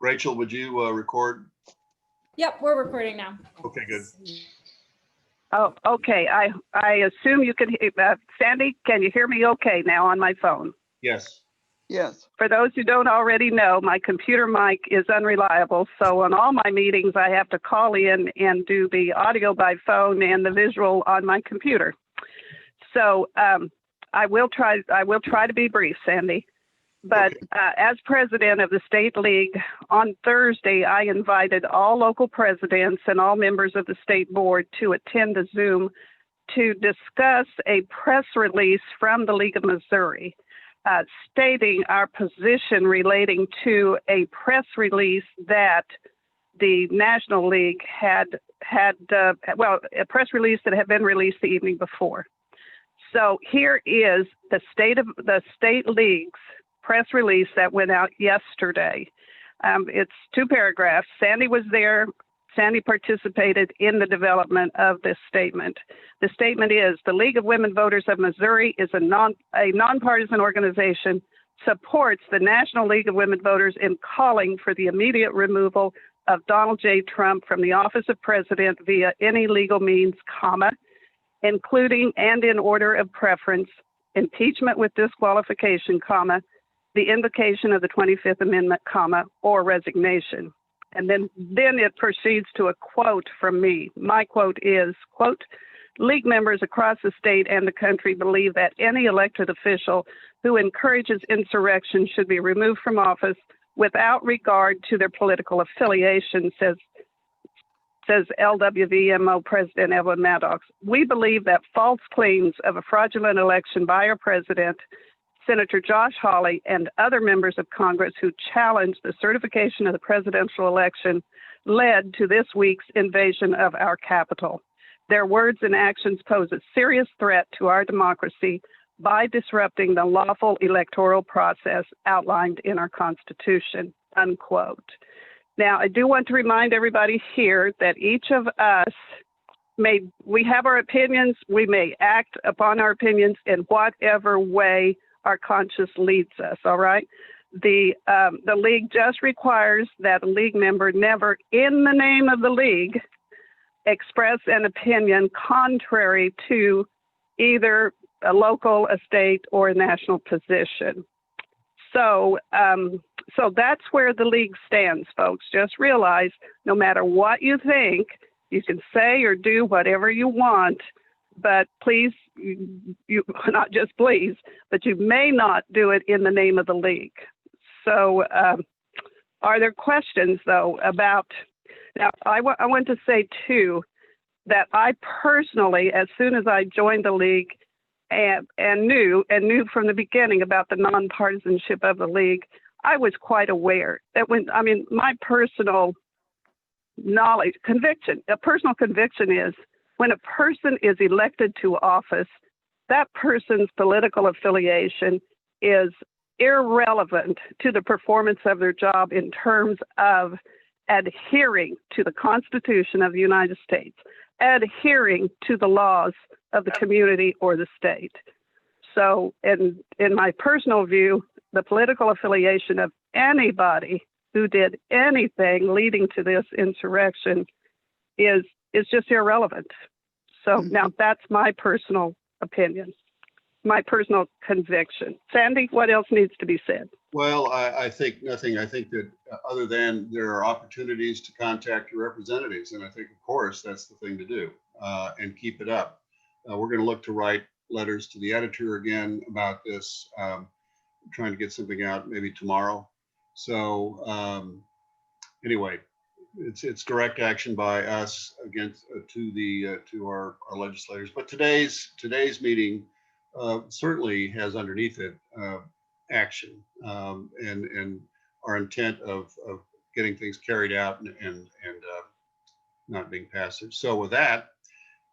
Rachel, would you record? Yep, we're recording now. Okay, good. Oh, okay. I assume you can, Sandy, can you hear me okay now on my phone? Yes. Yes. For those who don't already know, my computer mic is unreliable. So on all my meetings, I have to call in and do the audio by phone and the visual on my computer. So I will try to be brief, Sandy. But as president of the State League, on Thursday, I invited all local presidents and all members of the state board to attend the Zoom to discuss a press release from the League of Missouri, stating our position relating to a press release that the National League had a press release that had been released the evening before. So here is the State League's press release that went out yesterday. It's 2 paragraphs. Sandy was there. Sandy participated in the development of this statement. The statement is, the League of Women Voters of Missouri is a nonpartisan organization, supports the National League of Women Voters in calling for the immediate removal of Donald J. Trump from the office of president via any legal means, including and in order of preference, impeachment with disqualification, the invocation of the 25th Amendment, or resignation. And then it proceeds to a quote from me. My quote is, quote, League members across the state and the country believe that any elected official who encourages insurrection should be removed from office without regard to their political affiliation, says LWVMO President Evelyn Maddox. We believe that false claims of a fraudulent election by our president, Senator Josh Hawley, and other members of Congress who challenged the certification of the presidential election led to this week's invasion of our Capitol. Their words and actions pose a serious threat to our democracy by disrupting the lawful electoral process outlined in our Constitution, unquote. Now, I do want to remind everybody here that each of us we have our opinions, we may act upon our opinions in whatever way our conscience leads us, all right? The league just requires that a league member never, in the name of the league, express an opinion contrary to either a local, a state, or a national position. So that's where the league stands, folks. Just realize, no matter what you think, you can say or do whatever you want, but please, you not just please, but you may not do it in the name of the league. So are there questions, though, about, now I want to say, too, that I personally, as soon as I joined the league and knew from the beginning about the nonpartisanship of the league, I was quite aware that my personal knowledge, a personal conviction is, when a person is elected to office, that person's political affiliation is irrelevant to the performance of their job in terms of adhering to the Constitution of the United States, adhering to the laws of the community or the state. So in my personal view, the political affiliation of anybody who did anything leading to this insurrection is just irrelevant. So now that's my personal opinion, my personal conviction. Sandy, what else needs to be said? Well, I think nothing. I think that other than there are opportunities to contact your representatives. And I think, of course, that's the thing to do and keep it up. We're going to look to write letters to the editor again about this, trying to get something out maybe tomorrow. So anyway, it's direct action by us against to our legislators. But today's meeting certainly has underneath it action and our intent of getting things carried out and not being passive. So with that,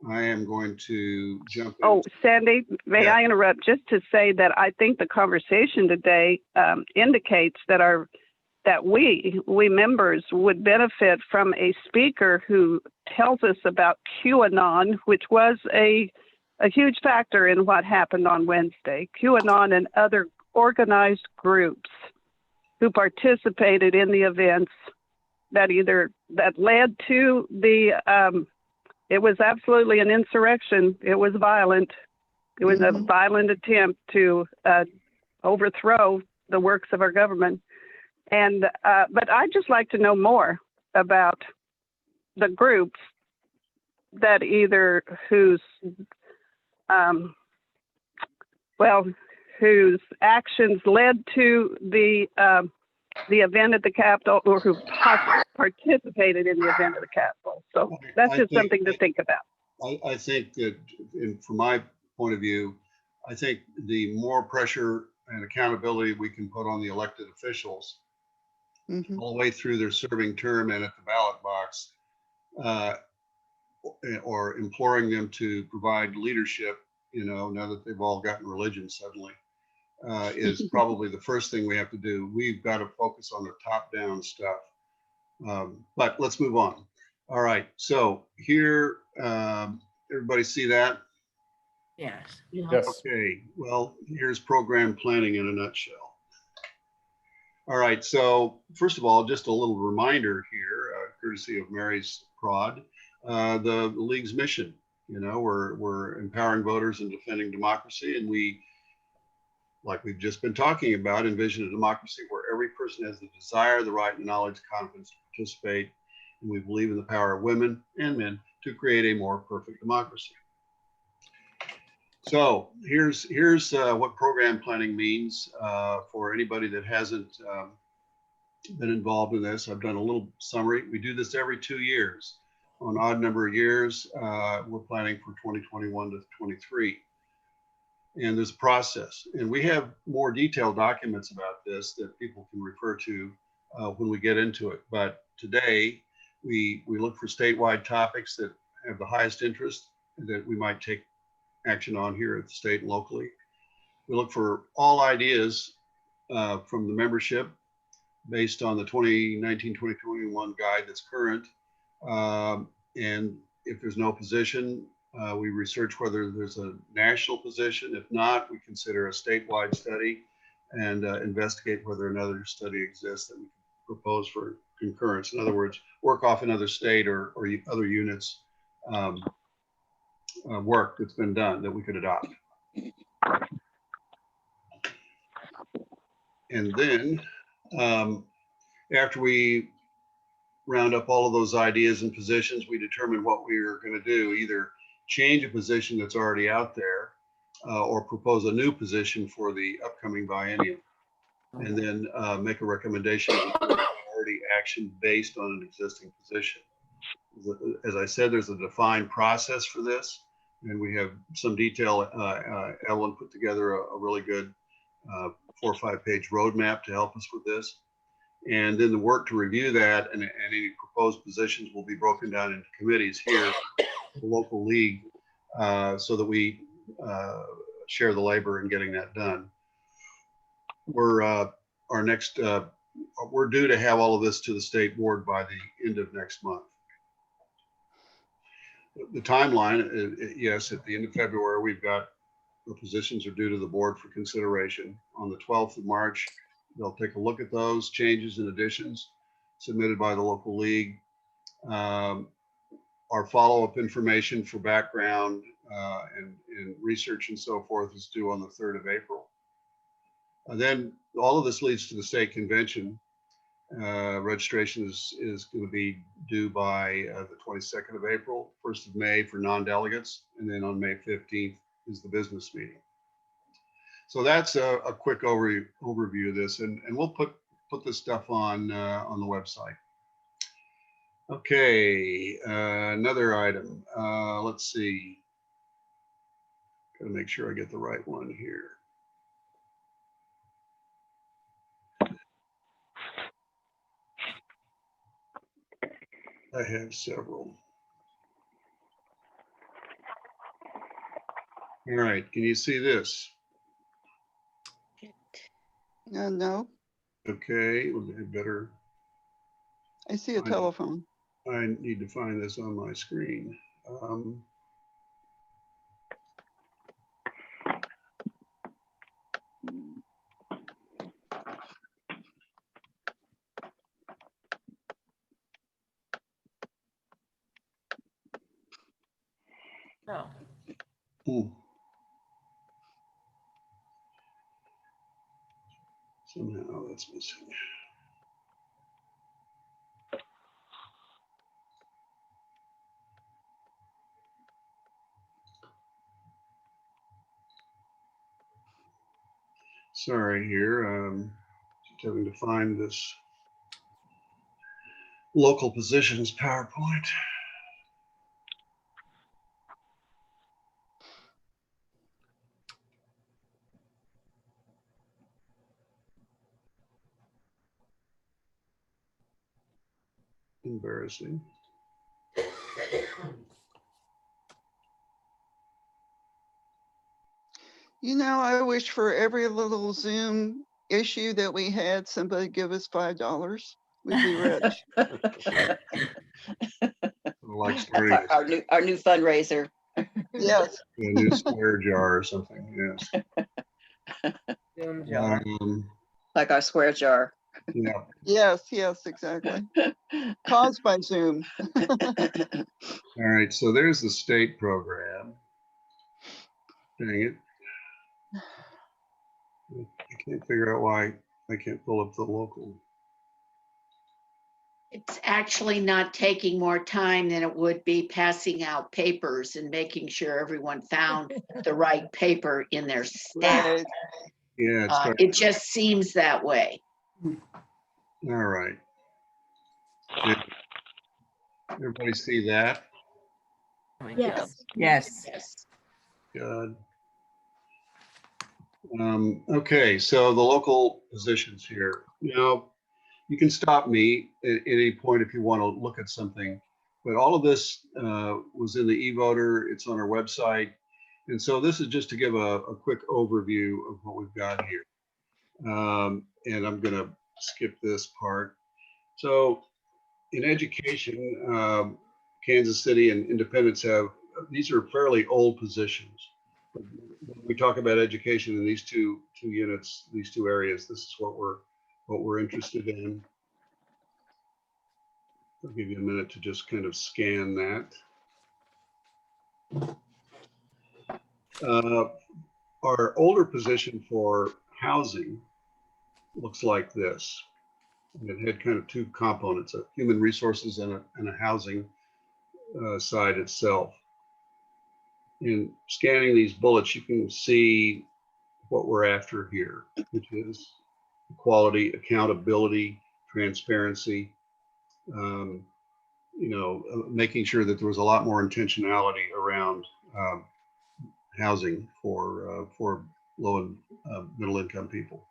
I am going to jump in. Oh, Sandy, may I interrupt just to say that I think the conversation today indicates that we members would benefit from a speaker who tells us about QAnon, which was a huge factor in what happened on Wednesday. QAnon and other organized groups who participated in the events that led to the, it was absolutely an insurrection. It was violent. It was a violent attempt to overthrow the works of our government. And, but I'd just like to know more about the groups that whose actions led to the event at the Capitol, or who participated in the event at the Capitol. So that's just something to think about. I think that, from my point of view, I think the more pressure and accountability we can put on the elected officials all the way through their serving term and at the ballot box, or imploring them to provide leadership, now that they've all gotten religion suddenly, is probably the first thing we have to do. We've got to focus on the top-down stuff. But let's move on. All right, so here, everybody see that? Yes. Yes. Okay, well, here's program planning in a nutshell. All right, so first of all, just a little reminder here, courtesy of Mary's prod, the League's mission. We're empowering voters and defending democracy, and we, like we've just been talking about, envision a democracy where every person has the desire, the right, knowledge, confidence to participate, and we believe in the power of women and men to create a more perfect democracy. So here's what program planning means for anybody that hasn't been involved in this. I've done a little summary. We do this every 2 years. On odd number of years, we're planning for 2021 to 23. And there's a process. And we have more detailed documents about this that people can refer to when we get into it. But today, we look for statewide topics that have the highest interest that we might take action on here at the state and locally. We look for all ideas from the membership based on the 2019-2021 guide that's current. And if there's no position, we research whether there's a national position. If not, we consider a statewide study and investigate whether another study exists that we can propose for concurrence. In other words, work off another state or other units work that's been done that we could adopt. And then after we round up all of those ideas and positions, we determine what we are going to do, either change a position that's already out there or propose a new position for the upcoming biennium, and then make a recommendation of priority action based on an existing position. As I said, there's a defined process for this, and we have some detail. Evelyn put together a really good 4 or 5 page roadmap to help us with this. And then the work to review that and any proposed positions will be broken down into committees here at the local league so that we share the labor in getting that done. We're due to have all of this to the state board by the end of next month. The timeline, yes, at the end of February, we've got the positions are due to the board for consideration. On the 12th of March, they'll take a look at those changes and additions submitted by the local league. Our follow-up information for background and research and so forth is due on the 3rd of April. Then all of this leads to the state convention. Registration is going to be due by the 22nd of April, 1st of May for non-delegates, and then on May 15th is the business meeting. So that's a quick overview of this, and we'll put this stuff on the website. Okay, another item. Let's see. Got to make sure I get the right one here. I have several. All right, can you see this? No, Okay, well, better. I see a telephone. I need to find this on my screen. Oh, Hmm. Somehow that's missing. Sorry here, just having to find this local positions PowerPoint. Embarrassing. You know, I wish for every little Zoom issue that we had, somebody give us $5. We'd be rich. Like starting Our new fundraiser. Yes. a new square jar or something, yes. Zoom jar. Like our square jar. Yeah, Yes, yes, exactly. Caused by Zoom. all right, so there's the state program. Dang it. I can't figure out why I can't pull up the local. It's actually not taking more time than it would be passing out papers and making sure everyone found the right paper in their stack. Right. Yeah, it's It just seems that way. all right. Did everybody see that? Yes. Yes. Yes. Good. Okay, so the local positions here. Now, you can stop me at any point if you want to look at something, but all of this was in the e-voter. It's on our website. And so this is just to give a quick overview of what we've got here. And I'm going to skip this part. So in education, Kansas City and Independence have, these are fairly old positions. But when we talk about education in these two units, these two areas, this is what we're interested in. I'll give you a minute to just kind of scan that. Our older position for housing looks like this. And it had kind of two components, a human resources and a housing side itself. In scanning these bullets, you can see what we're after here, which is quality, accountability, transparency, making sure that there was a lot more intentionality around housing for low and middle income people.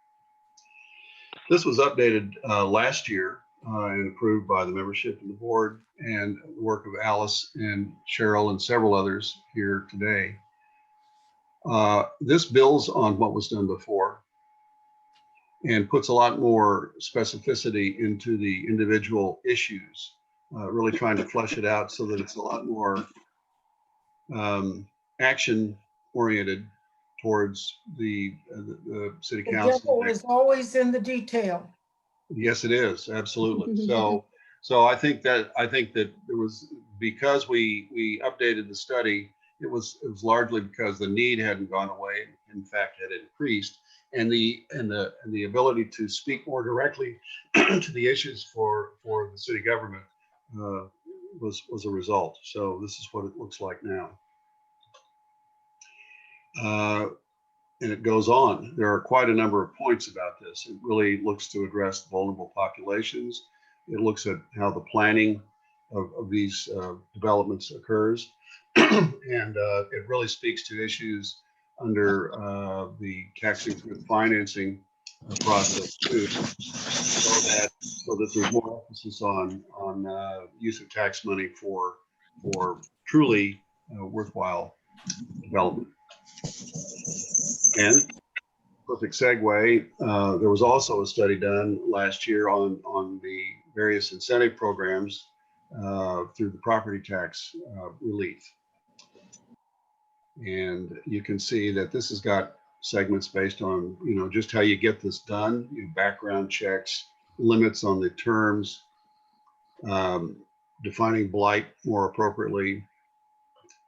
This was updated last year and approved by the membership and the board and the work of Alice and Cheryl and several others here today. This builds on what was done before and puts a lot more specificity into the individual issues, really trying to flesh it out so that it's a lot more action oriented towards the city The council. devil is always in the detail. Yes, it is, absolutely. So I think that there was, because we updated the study, it was largely because the need hadn't gone away, in fact had increased, and the ability to speak more directly to the issues for the city government was a result. So this is what it looks like now. And it goes on. There are quite a number of points about this. It really looks to address vulnerable populations. It looks at how the planning of these developments occurs. And it really speaks to issues under the tax increment financing process too, so that there's more emphasis on use of tax money for truly worthwhile development. And perfect segue, there was also a study done last year on the various incentive programs through the property tax relief. And you can see that this has got segments based on, just how you get this done, background checks, limits on the terms, defining blight more appropriately,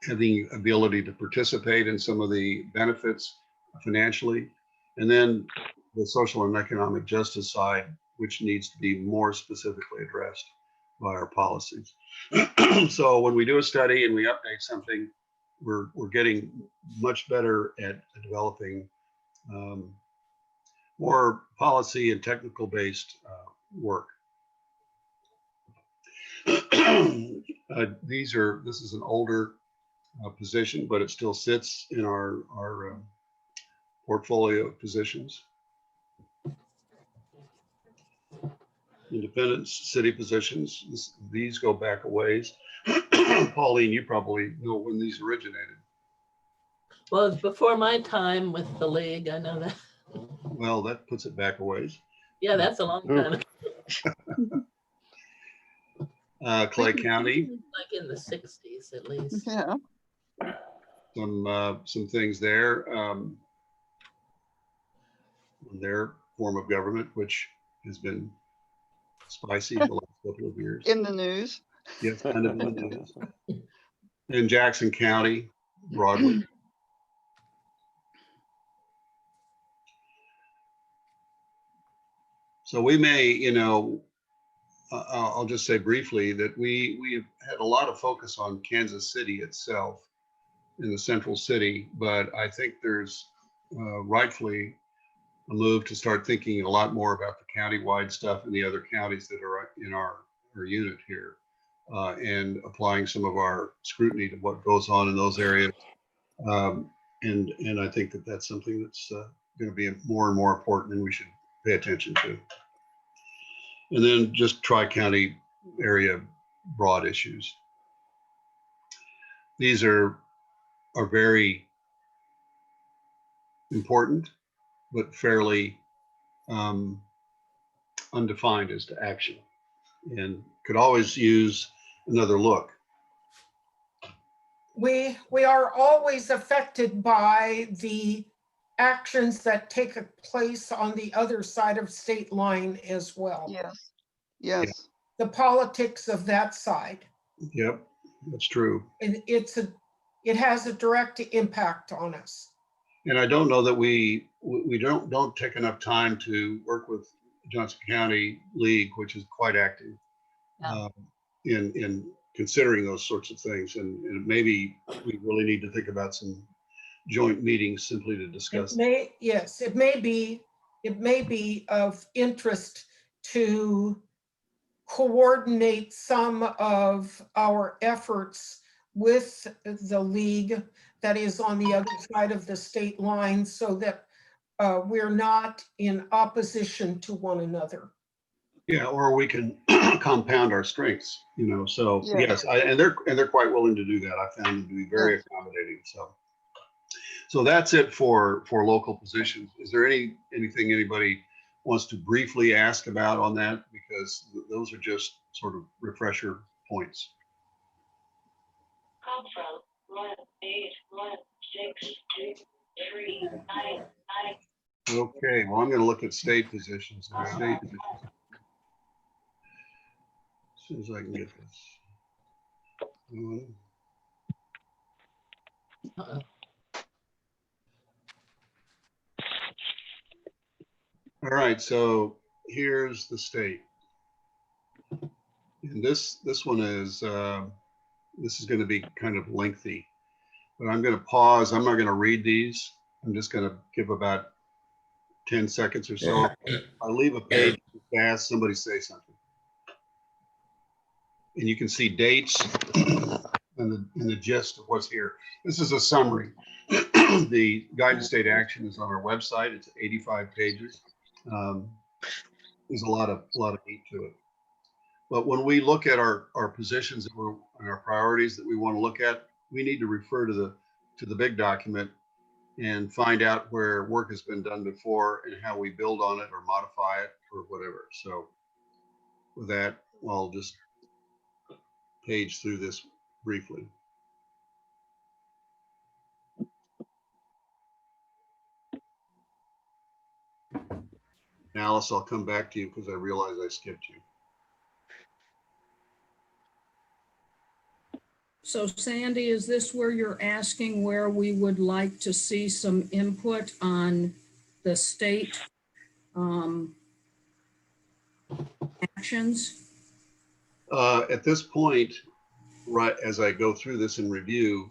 having ability to participate in some of the benefits financially, and then the social and economic justice side, which needs to be more specifically addressed by our policies. So when we do a study and we update something, we're getting much better at developing more policy and technical based work. This is an older position, but it still sits in our portfolio of positions. Independent city positions, these go back a ways. Pauline, you probably know when these originated. Well, it's before my time with the league, I know that. Well, that puts it back a ways. Yeah, that's a long time. Clay County, Like in the 60s at least. Yeah. some things there. Their form of government, which has been spicy the last couple of years. In the news. Yes, kind of in the news. In Jackson County, broadly. So we may, I'll just say briefly that we've had a lot of focus on Kansas City itself in the central city, but I think there's rightfully a move to start thinking a lot more about the countywide stuff in the other counties that are in our unit here, and applying some of our scrutiny to what goes on in those areas. And I think that that's something that's going to be more and more important, and we should pay attention to. And then just tri-county area broad issues. These are very important, but fairly undefined as to action, and could always use another look. We are always affected by the actions that take place on the other side of state line as well. Yes. Yes. The politics of that side. Yep, that's true. And it has a direct impact on us. And I don't know that we don't take enough time to work with Johnson County League, which is quite active in considering those sorts of things. And maybe we really need to think about some joint meetings simply to discuss. It may be of interest to coordinate some of our efforts with the league that is on the other side of the state line, so that we're not in opposition to one another. Yeah, or we can compound our strengths, so Yeah. yes, and they're quite willing to do that. I found them to be very accommodating. So that's it for local positions. Is there anything anybody wants to briefly ask about on that? Because those are just sort of refresher points. Come from 1816239. Okay, well, I'm going to look at state positions. As soon as I can get this. Uh-oh. All right, so here's the state. And this one is, this is going to be kind of lengthy, but I'm going to pause. I'm not going to read these. I'm just going to give about 10 seconds or so. If I leave a page fast, somebody say something. And you can see dates and the gist of what's here. This is a summary. The Guide to State Action is on our website. It's 85 pages. There's a lot of meat to it. But when we look at our positions and our priorities that we want to look at, we need to refer to the big document and find out where work has been done before and how we build on it or modify it or whatever. So with that, I'll just page through this briefly. Alice, I'll come back to you because I realize I skipped you. So Sandy, is this where you're asking where we would like to see some input on the state actions? At this point, right as I go through this in review,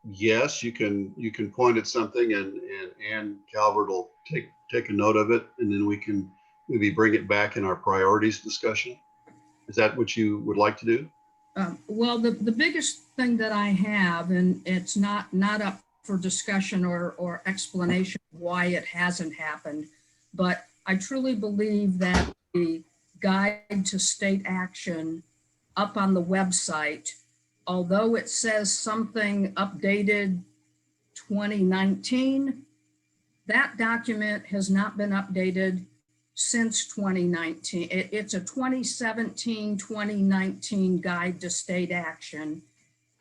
yes, you can point at something, and Calvert will take a note of it, and then we can maybe bring it back in our priorities discussion. Is that what you would like to do? Well, the biggest thing that I have, and it's not up for discussion or explanation why it hasn't happened, but I truly believe that the guide to state action up on the website, although it says something updated 2019, that document has not been updated since 2019. It's a 2017, 2019 guide to state action.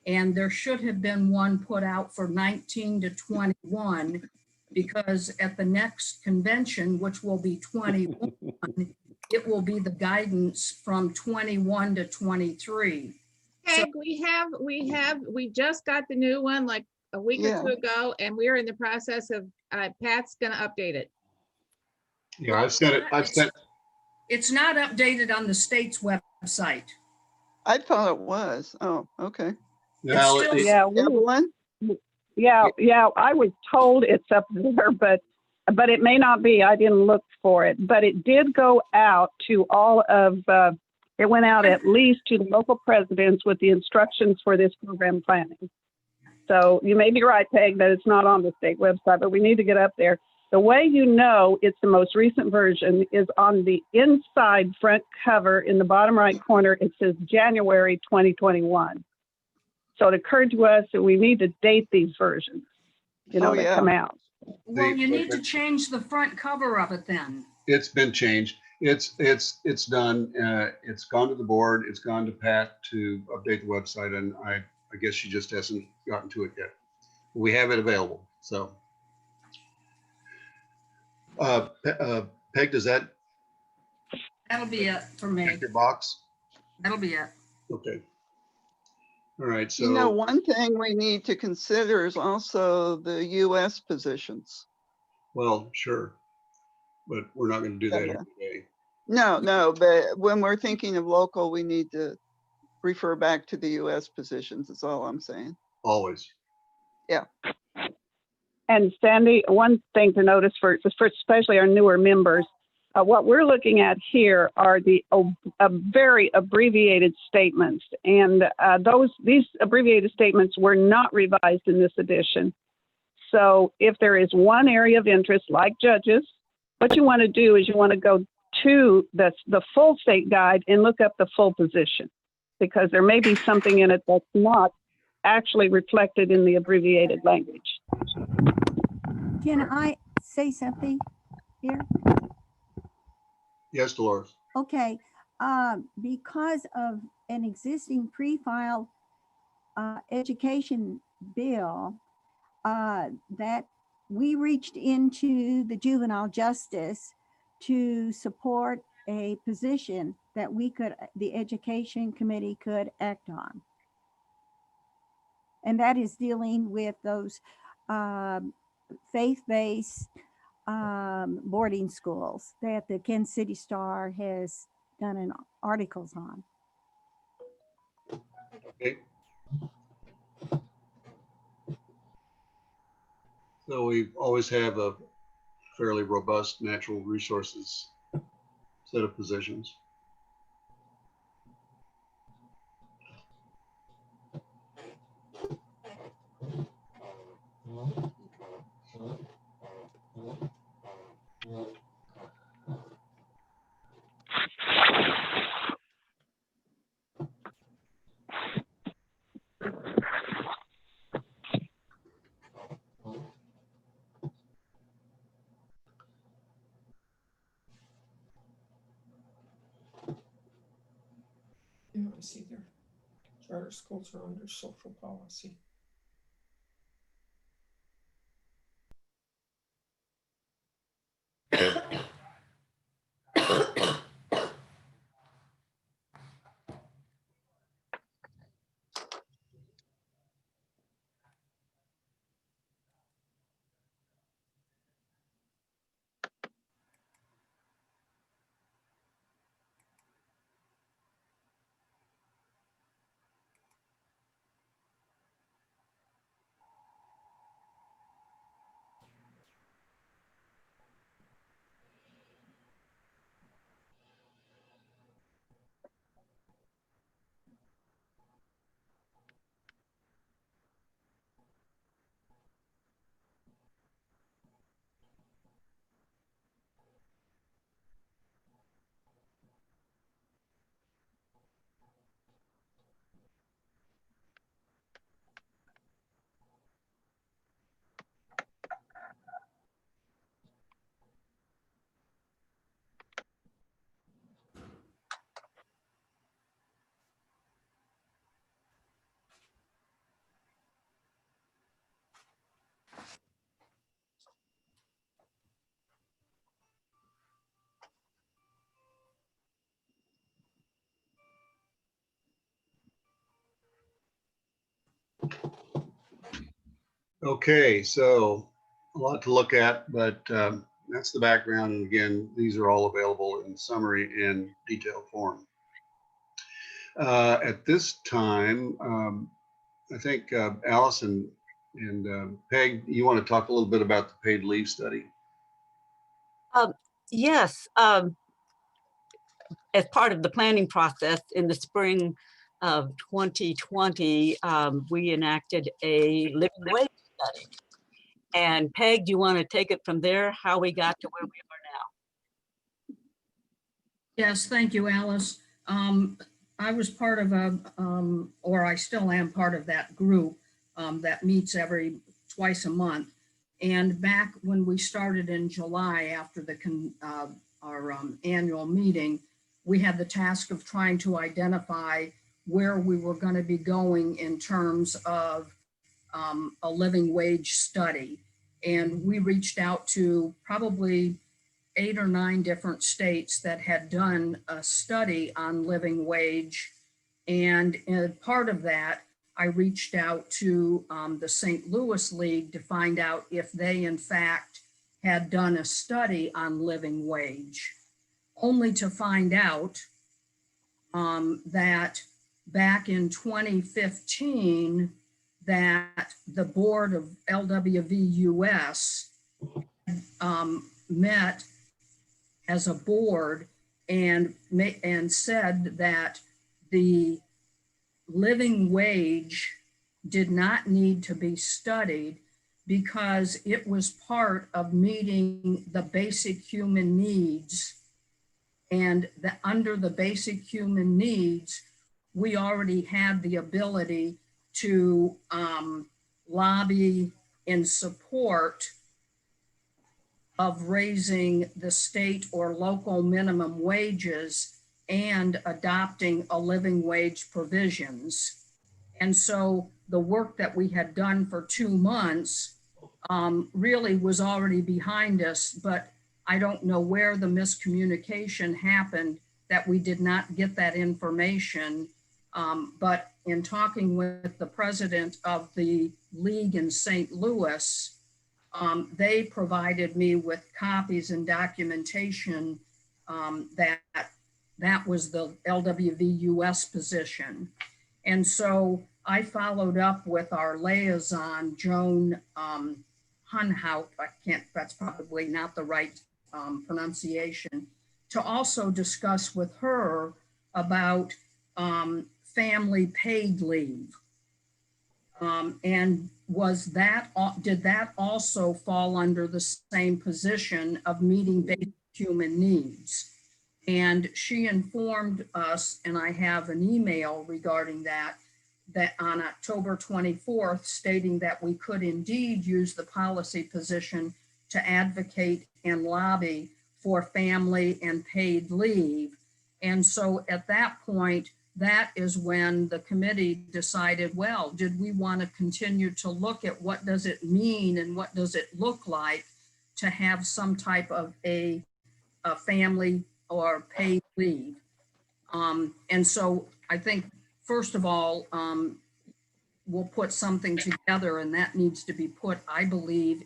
And there should have been one put out for 19 to 21, because at the next convention, which will be 21, it will be the guidance from 21 to 23. Peg, we just got the new one like a week or two ago, and we're in the process of, Pat's gonna update it. Yeah, I've sent it. It's not updated on the state's website. I thought it was. Oh, okay. Now, It's still- Yeah, Evelyn? yeah, I was told it's up there, but it may not be. I didn't look for it, but it did go out to all of, it went out at least to the local presidents with the instructions for this program planning. So you may be right, Peg, that it's not on the state website, but we need to get up there. The way you know it's the most recent version is on the inside front cover in the bottom right corner. It says January 2021. So it occurred to us that we need to date these versions, that come out. Well, you need to change the front cover of it then. it's been changed. It's done. It's gone to the board. It's gone to Pat to update the website, and I guess she just hasn't gotten to it yet. We have it available. So, Peg, does that That'll be it for me. check your box? That'll be it. Okay. All right. So One thing we need to consider is also the US positions. well, sure, but we're not going to do that every day. No, but when we're thinking of local, we need to refer back to the US positions, is all I'm saying. Always. And Sandy, one thing to notice for especially our newer members, what we're looking at here are the very abbreviated statements, and these abbreviated statements were not revised in this edition. So if there is one area of interest, like judges, what you want to do is you want to go to the full state guide and look up the full position, because there may be something in it that's not actually reflected in the abbreviated language. Can I say something here? Yes, Dolores. Okay, because of an existing pre-filed education bill that we reached into the juvenile justice to support a position that the education committee could act on. And that is dealing with those faith-based boarding schools that the Kansas City Star has done an articles on. Okay. So we always have a fairly robust natural resources set of positions. Yeah, I see there. Charter schools are under social policy. Okay, so a lot to look at, but that's the background. And again, these are all available in summary and detailed form. At this time, I think Allison and Peg, you want to talk a little bit about the paid leave study? Yes, as part of the planning process in the spring of 2020, we enacted a living wage study. And Peg, do you want to take it from there, how we got to where we are now? Yes, thank you, Alice. I was part of or I still am part of that group that meets twice a month. And back when we started in July after our annual meeting, we had the task of trying to identify where we were going to be going in terms of a living wage study. And we reached out to probably 8 or 9 different states that had done a study on living wage. And as part of that, I reached out to the St. Louis League to find out if they in fact had done a study on living wage, only to find out that back in 2015, that the board of LWVUS met as a board and said that the living wage did not need to be studied because it was part of meeting the basic human needs, and that under the basic human needs, we already had the ability to lobby in support of raising the state or local minimum wages and adopting a living wage provisions. And so the work that we had done for 2 months really was already behind us, but I don't know where the miscommunication happened that we did not get that information. But in talking with the president of the league in St. Louis, they provided me with copies and documentation that was the LWVUS position. And so I followed up with our liaison, Joan Hunhout, that's probably not the right pronunciation, to also discuss with her about family paid leave. And did that also fall under the same position of meeting basic human needs? And she informed us, and I have an email regarding that on October 24th, stating that we could indeed use the policy position to advocate and lobby for family and paid leave. And so at that point, that is when the committee decided, well, did we want to continue to look at what does it mean and what does it look like to have some type of a family or paid leave? And so I think, first of all, we'll put something together, and that needs to be put, I believe,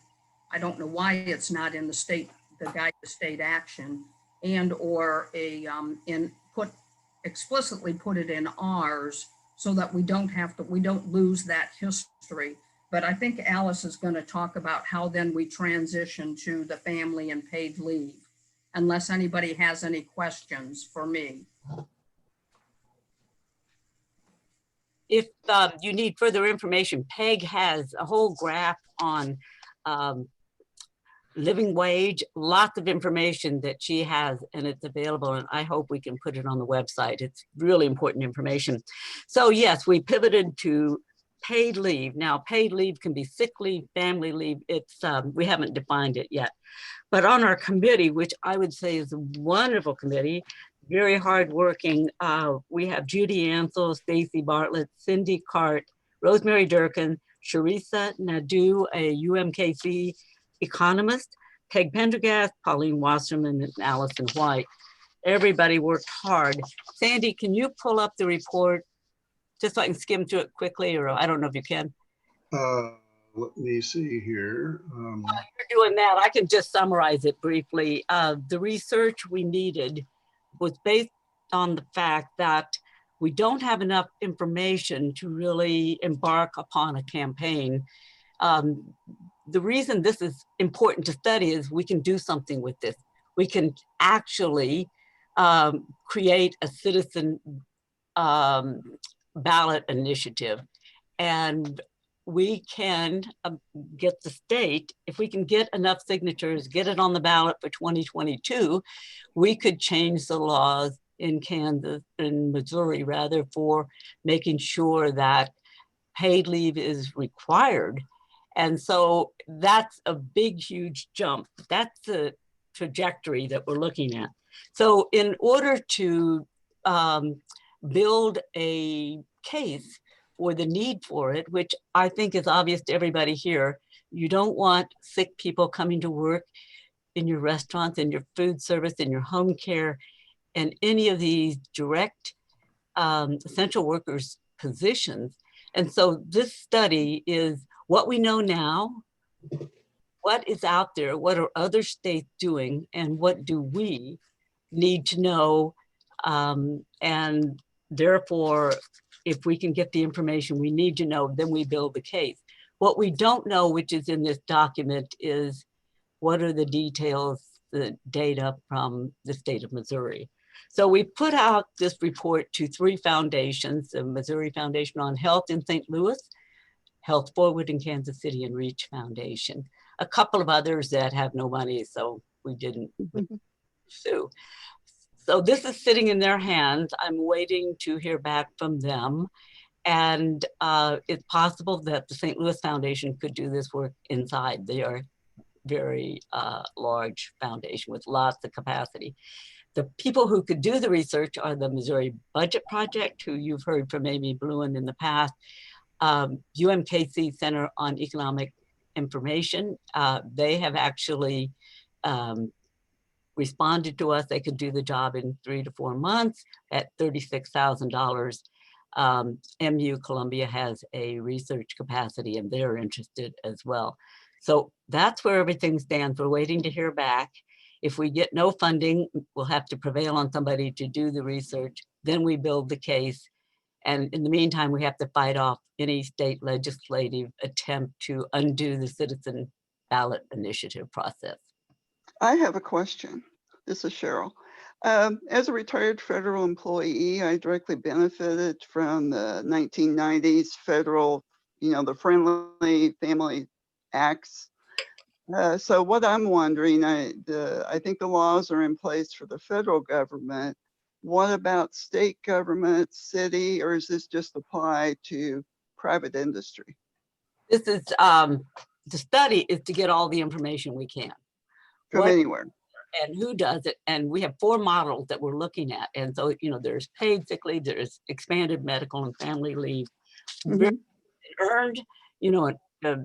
I don't know why it's not in the guide to state action, and or explicitly put it in ours so that we don't lose that history. But I think Alice is going to talk about how then we transition to the family and paid leave, unless anybody has any questions for me. If you need further information, Peg has a whole graph on living wage, lots of information that she has, and it's available, and I hope we can put it on the website. It's really important information. So yes, we pivoted to paid leave. Now, paid leave can be sick leave, family leave. It's we haven't defined it yet. But on our committee, which I would say is a wonderful committee, very hardworking, we have Judy Ansel, Stacy Bartlett, Cindy Cart, Rosemary Durkin, Sharisa Nadu, a UMKC economist, Peg Pendergast, Pauline Wasserman, and Allison White. Everybody worked hard. Sandy, can you pull up the report just so I can skim through it quickly, or I don't know if you can. Let me see here. While you're doing that, I can just summarize it briefly. The research we needed was based on the fact that we don't have enough information to really embark upon a campaign. The reason this is important to study is we can do something with this. We can actually create a citizen ballot initiative, and we can get the state, if we can get enough signatures, get it on the ballot for 2022, we could change the laws in Kansas, in Missouri rather, for making sure that paid leave is required. And so that's a big, huge jump. That's the trajectory that we're looking at. So in order to build a case for the need for it, which I think is obvious to everybody here, you don't want sick people coming to work in your restaurants, in your food service, in your home care, and any of these direct essential workers positions. And so this study is what we know now, what is out there, what are other states doing, and what do we need to know? And therefore, if we can get the information we need to know, then we build the case. What we don't know, which is in this document, is what are the details, the data from the state of Missouri. So we put out this report to 3 foundations, the Missouri Foundation on Health in St. Louis, Health Forward in Kansas City, and Reach Foundation. A couple of others that have no money, so we didn't pursue. So this is sitting in their hands. I'm waiting to hear back from them. And it's possible that the St. Louis Foundation could do this work inside. They are very large foundation with lots of capacity. The people who could do the research are the Missouri Budget Project, who you've heard from Amy Bluen in the past, UMKC Center on Economic Information. They have actually responded to us. They could do the job in 3 to 4 months at $36,000. MU Columbia has a research capacity and they're interested as well. So that's where everything stands. We're waiting to hear back. If we get no funding, we'll have to prevail on somebody to do the research. Then we build the case. And in the meantime, we have to fight off any state legislative attempt to undo the citizen ballot initiative process. I have a question. This is Cheryl. As a retired federal employee, I directly benefited from the 1990s federal, the Friendly Family Acts. So what I'm wondering, I think the laws are in place for the federal government. What about state government, city, or is this just applied to private industry? This is, the study is to get all the information we can. From anywhere. And who does it? And we have 4 models that we're looking at. And so, there's paid sick leave, there's expanded medical and family leave, earned,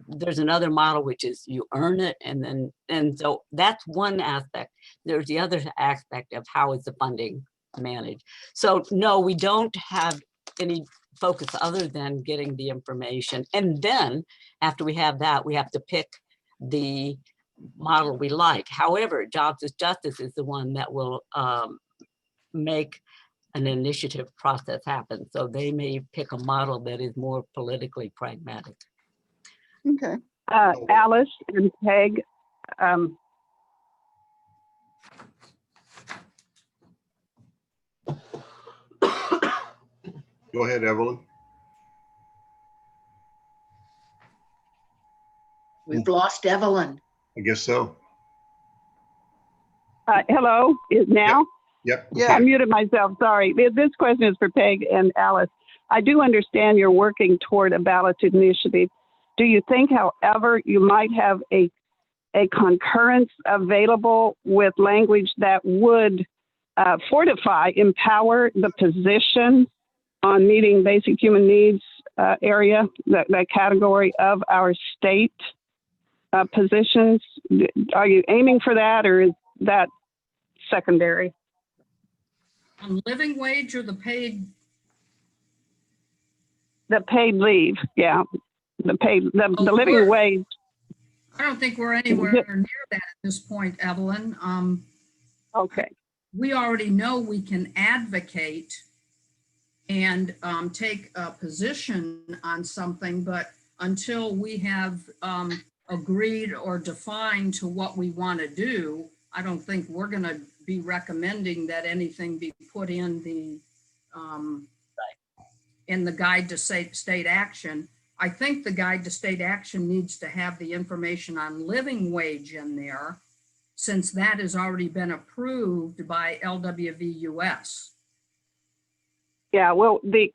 there's another model, which is you earn it. And so that's one aspect. There's the other aspect of how is the funding managed. So no, we don't have any focus other than getting the information. And then after we have that, we have to pick the model we like. However, Jobs is Justice is the one that will make an initiative process happen. So they may pick a model that is more politically pragmatic. Okay. Alice and Peg, Go ahead, Evelyn. We've lost Evelyn. I guess so. hello, is now? Yep. Yeah. I muted myself, sorry. This question is for Peg and Alice. I do understand you're working toward a ballot initiative. Do you think, however, you might have a concurrence available with language that would empower the position on meeting basic human needs area, that category of our state positions? Are you aiming for that, or is that secondary? On living wage or the paid? The paid leave, yeah. The Oh, living we're- wage. I don't think we're anywhere near that at this point, Evelyn. Okay, We already know we can advocate and take a position on something, but until we have agreed or defined to what we want to do, I don't think we're going to be recommending that anything be put in the guide to state action. I think the guide to state action needs to have the information on living wage in there, since that has already been approved by LWVUS. yeah, well, the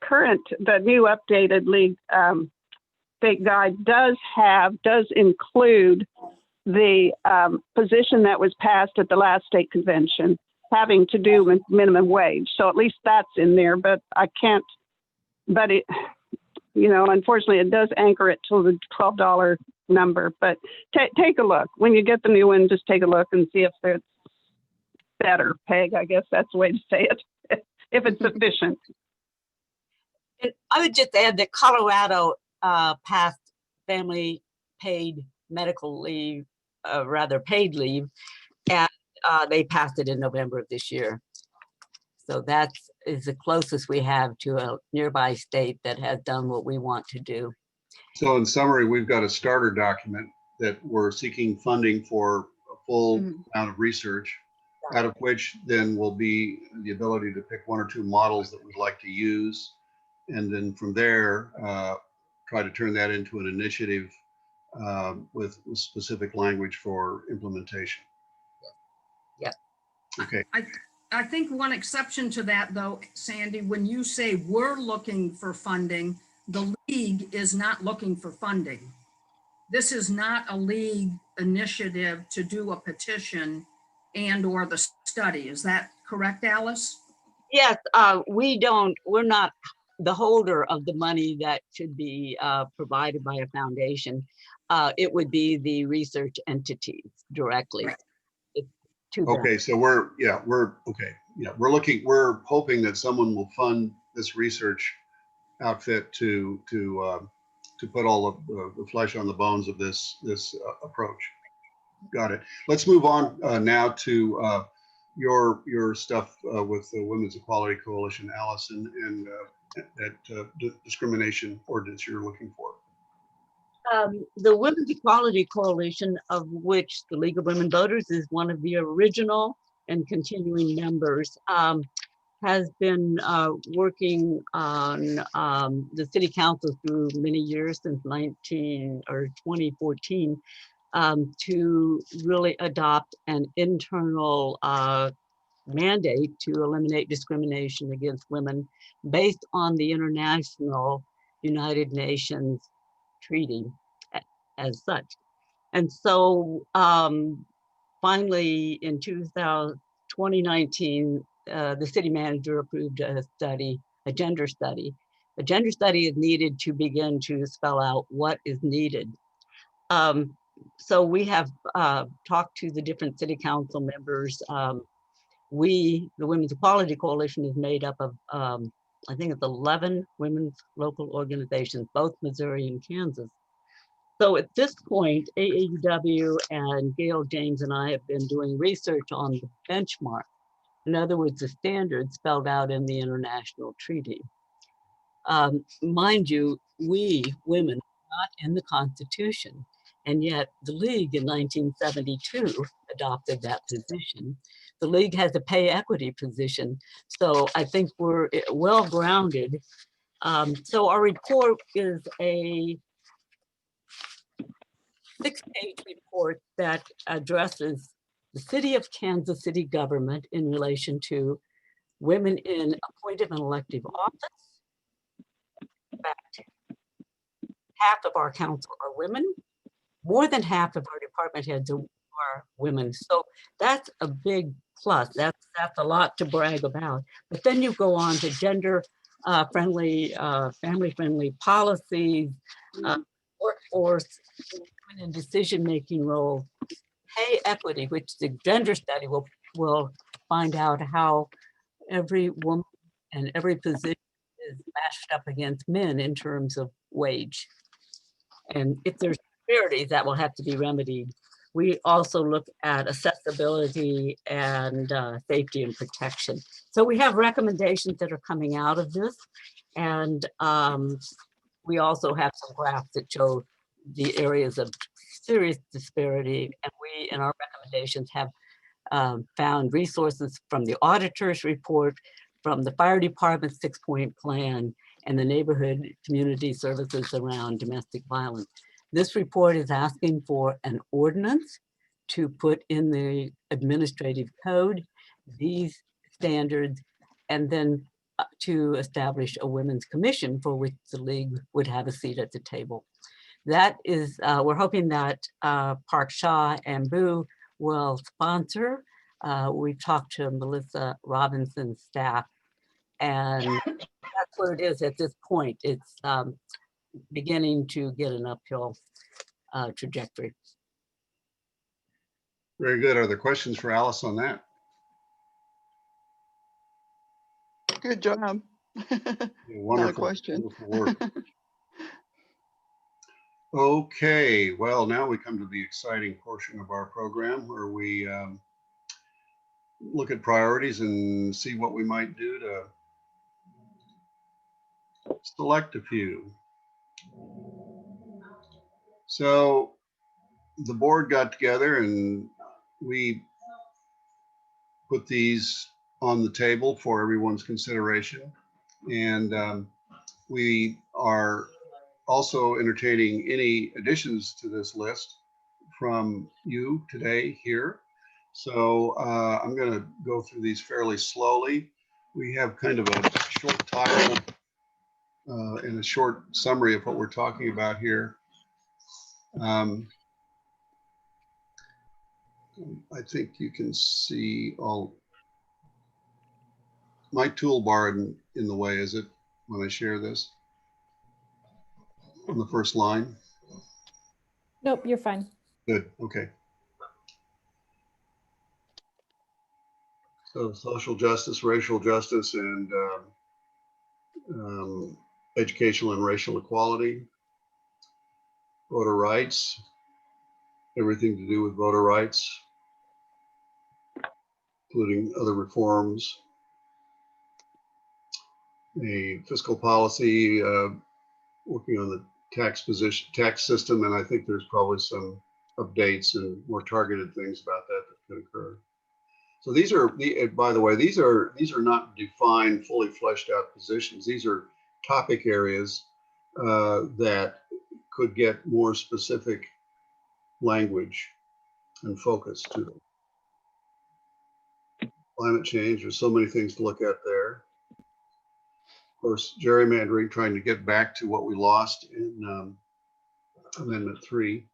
new updated league state guide does include the position that was passed at the last state convention having to do with minimum wage. So at least that's in there, but I can't, but it, unfortunately it does anchor it to the $12 number, but take a look. When you get the new one, just take a look and see if it's better, Peg, I guess that's the way to say it, if it's sufficient. And I would just add that Colorado passed family paid medical leave, paid leave, and they passed it in November of this year. So that is the closest we have to a nearby state that has done what we want to do. So in summary, we've got a starter document that we're seeking funding for a full amount of research, out of which then will be the ability to pick one or two models that we'd like to use. And then from there, try to turn that into an initiative with specific language for implementation. Yeah. Okay. I think one exception to that, though, Sandy, when you say we're looking for funding, the league is not looking for funding. This is not a league initiative to do a petition and or the study. Is that correct, Alice? Yes, we're not the holder of the money that should be provided by a foundation. It would be the research entities directly. Right. Okay, so we're hoping that someone will fund this research outfit to put all of the flesh on the bones of this approach. Got it. Let's move on now to your stuff with the Women's Equality Coalition, Allison, and that discrimination ordinance you're looking for. The Women's Equality Coalition, of which the League of Women Voters is one of the original and continuing members, has been working on the city council through many years, since 2014, to really adopt an internal mandate to eliminate discrimination against women based on the International United Nations Treaty as such. And so finally in 2019, the city manager approved a gender study. A gender study is needed to begin to spell out what is needed. So we have talked to the different city council members. The Women's Equality Coalition, is made up of, I think it's 11 women's local organizations, both Missouri and Kansas. So at this point, AAUW and Gail James and I have been doing research on the benchmark. In other words, the standards spelled out in the international treaty. Mind you, we women are not in the Constitution, and yet the League in 1972 adopted that position. The League has a pay equity position, so I think we're well grounded. So our report is a 6-page report that addresses the city of Kansas City government in relation to women in appointed and elective office. In fact, half of our council are women. More than half of our department heads are women. So that's a big plus. That's a lot to brag about. But then you go on to gender friendly, family friendly policies, workforce, women in decision-making roles, pay equity, which the gender study will find out how every woman and every position is matched up against men in terms of wage. And if there's disparities, that will have to be remedied. We also look at accessibility and safety and protection. So we have recommendations that are coming out of this. And we also have some graphs that show the areas of serious disparity. And we, in our recommendations, have found resources from the auditor's report, from the fire department's 6-point plan, and the neighborhood community services around domestic violence. This report is asking for an ordinance to put in the administrative code these standards, and then to establish a women's commission for which the league would have a seat at the table. That is, we're hoping that Park Shaw and Boo will sponsor. We've talked to Melissa Robinson's staff, and that's what it is at this point. It's beginning to get an uphill trajectory. Very good. Are there questions for Alice on that? Good job. Yeah, Not a wonderful, question. wonderful work. Okay, well, now we come to the exciting portion of our program where we look at priorities and see what we might do to select a few. So the board got together and we put these on the table for everyone's consideration. And we are also entertaining any additions to this list from you today here. So I'm going to go through these fairly slowly. We have kind of a short title and a short summary of what we're talking about here. I think you can see all my toolbar in the way, is it, when I share this on the first line? Nope, you're fine. Good, okay. So social justice, racial justice, and educational and racial equality, voter rights, everything to do with voter rights, including other reforms, a fiscal policy, working on the tax system, and I think there's probably some updates and more targeted things about that could occur. So these are, by the way, these are not defined, fully fleshed out positions. These are topic areas that could get more specific language and focus to them. Climate change, there's so many things to look at there. Of course, gerrymandering, trying to get back to what we lost in Amendment 3.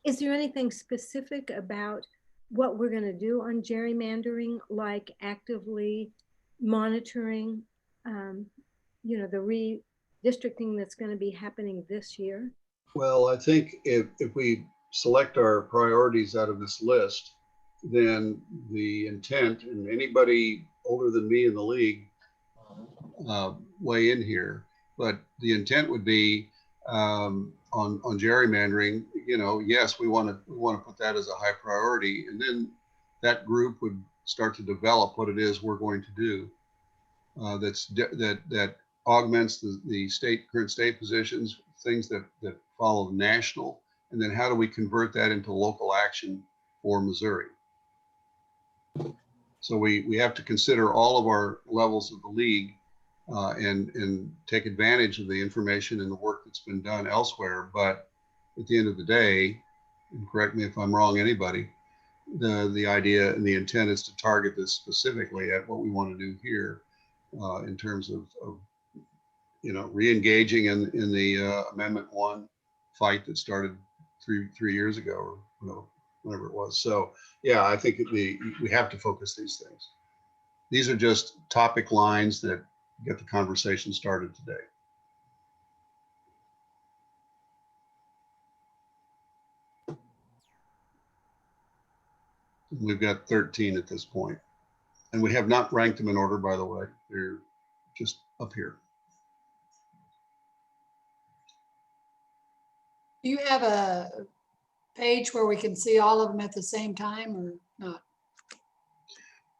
Is there anything specific about what we're going to do on gerrymandering, like actively monitoring, the redistricting that's going to be happening this year? Well, I think if we select our priorities out of this list, then the intent, and anybody older than me in the league weigh in here, but the intent would be on gerrymandering, yes, we want to put that as a high priority, and then that group would start to develop what it is we're going to do that augments the current state positions, things that follow national, and then how do we convert that into local action for Missouri? So we have to consider all of our levels of the league and take advantage of the information and the work that's been done elsewhere. But at the end of the day, and correct me if I'm wrong, anybody, the idea and the intent is to target this specifically at what we want to do here in terms of re-engaging in the Amendment 1 fight that started three years ago, or whatever it was. So yeah, I think we have to focus these things. These are just topic lines that get the conversation started today. We've got 13 at this point. And we have not ranked them in order, by the way. They're just up here. Do you have a page where we can see all of them at the same time or not?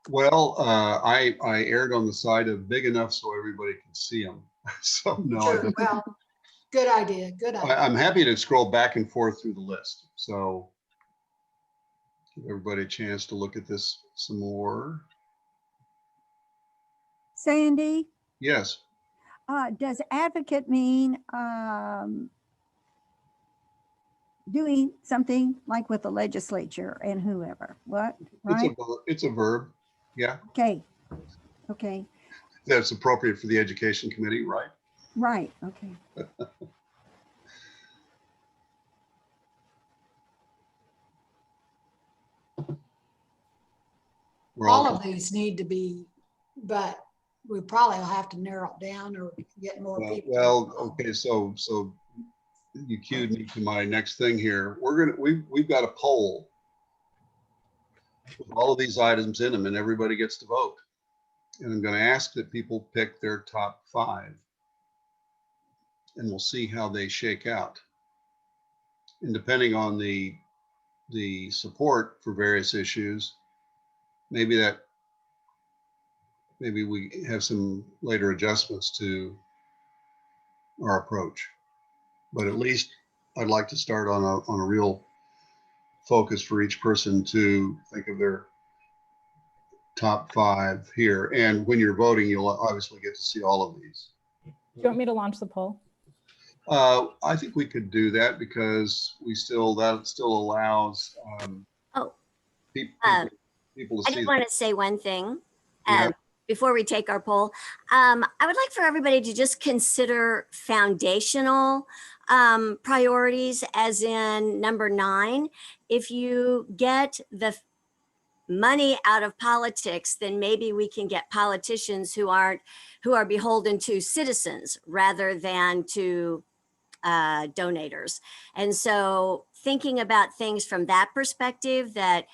Well, I erred on the side of big enough so everybody can see them. So no, Sure, well, good idea, good idea. I'm happy to scroll back and forth through the list. So give everybody a chance to look at this some more. Sandy, Yes. does advocate mean doing something like with the legislature and whoever? What, right? It's a verb. Yeah. Okay. Okay. That's appropriate for the education committee, right? Right. Okay. All of these need to be, but we probably will have to narrow it down or get more people. Well, okay, so you cued me to my next thing here. We've got a poll with all of these items in them, and everybody gets to vote. And I'm going to ask that people pick their top 5, and we'll see how they shake out. And depending on the support for various issues, maybe we have some later adjustments to our approach. But at least I'd like to start on a real focus for each person to think of their top 5 here. And when you're voting, you'll obviously get to see all of these. Do you want me to launch the poll? I think we could do that because that still allows people to I see. did want to say one thing Yeah. before we take our poll. I would like for everybody to just consider foundational priorities, as in number 9. If you get the money out of politics, then maybe we can get politicians who are beholden to citizens rather than to donators. And so thinking about things from that perspective, that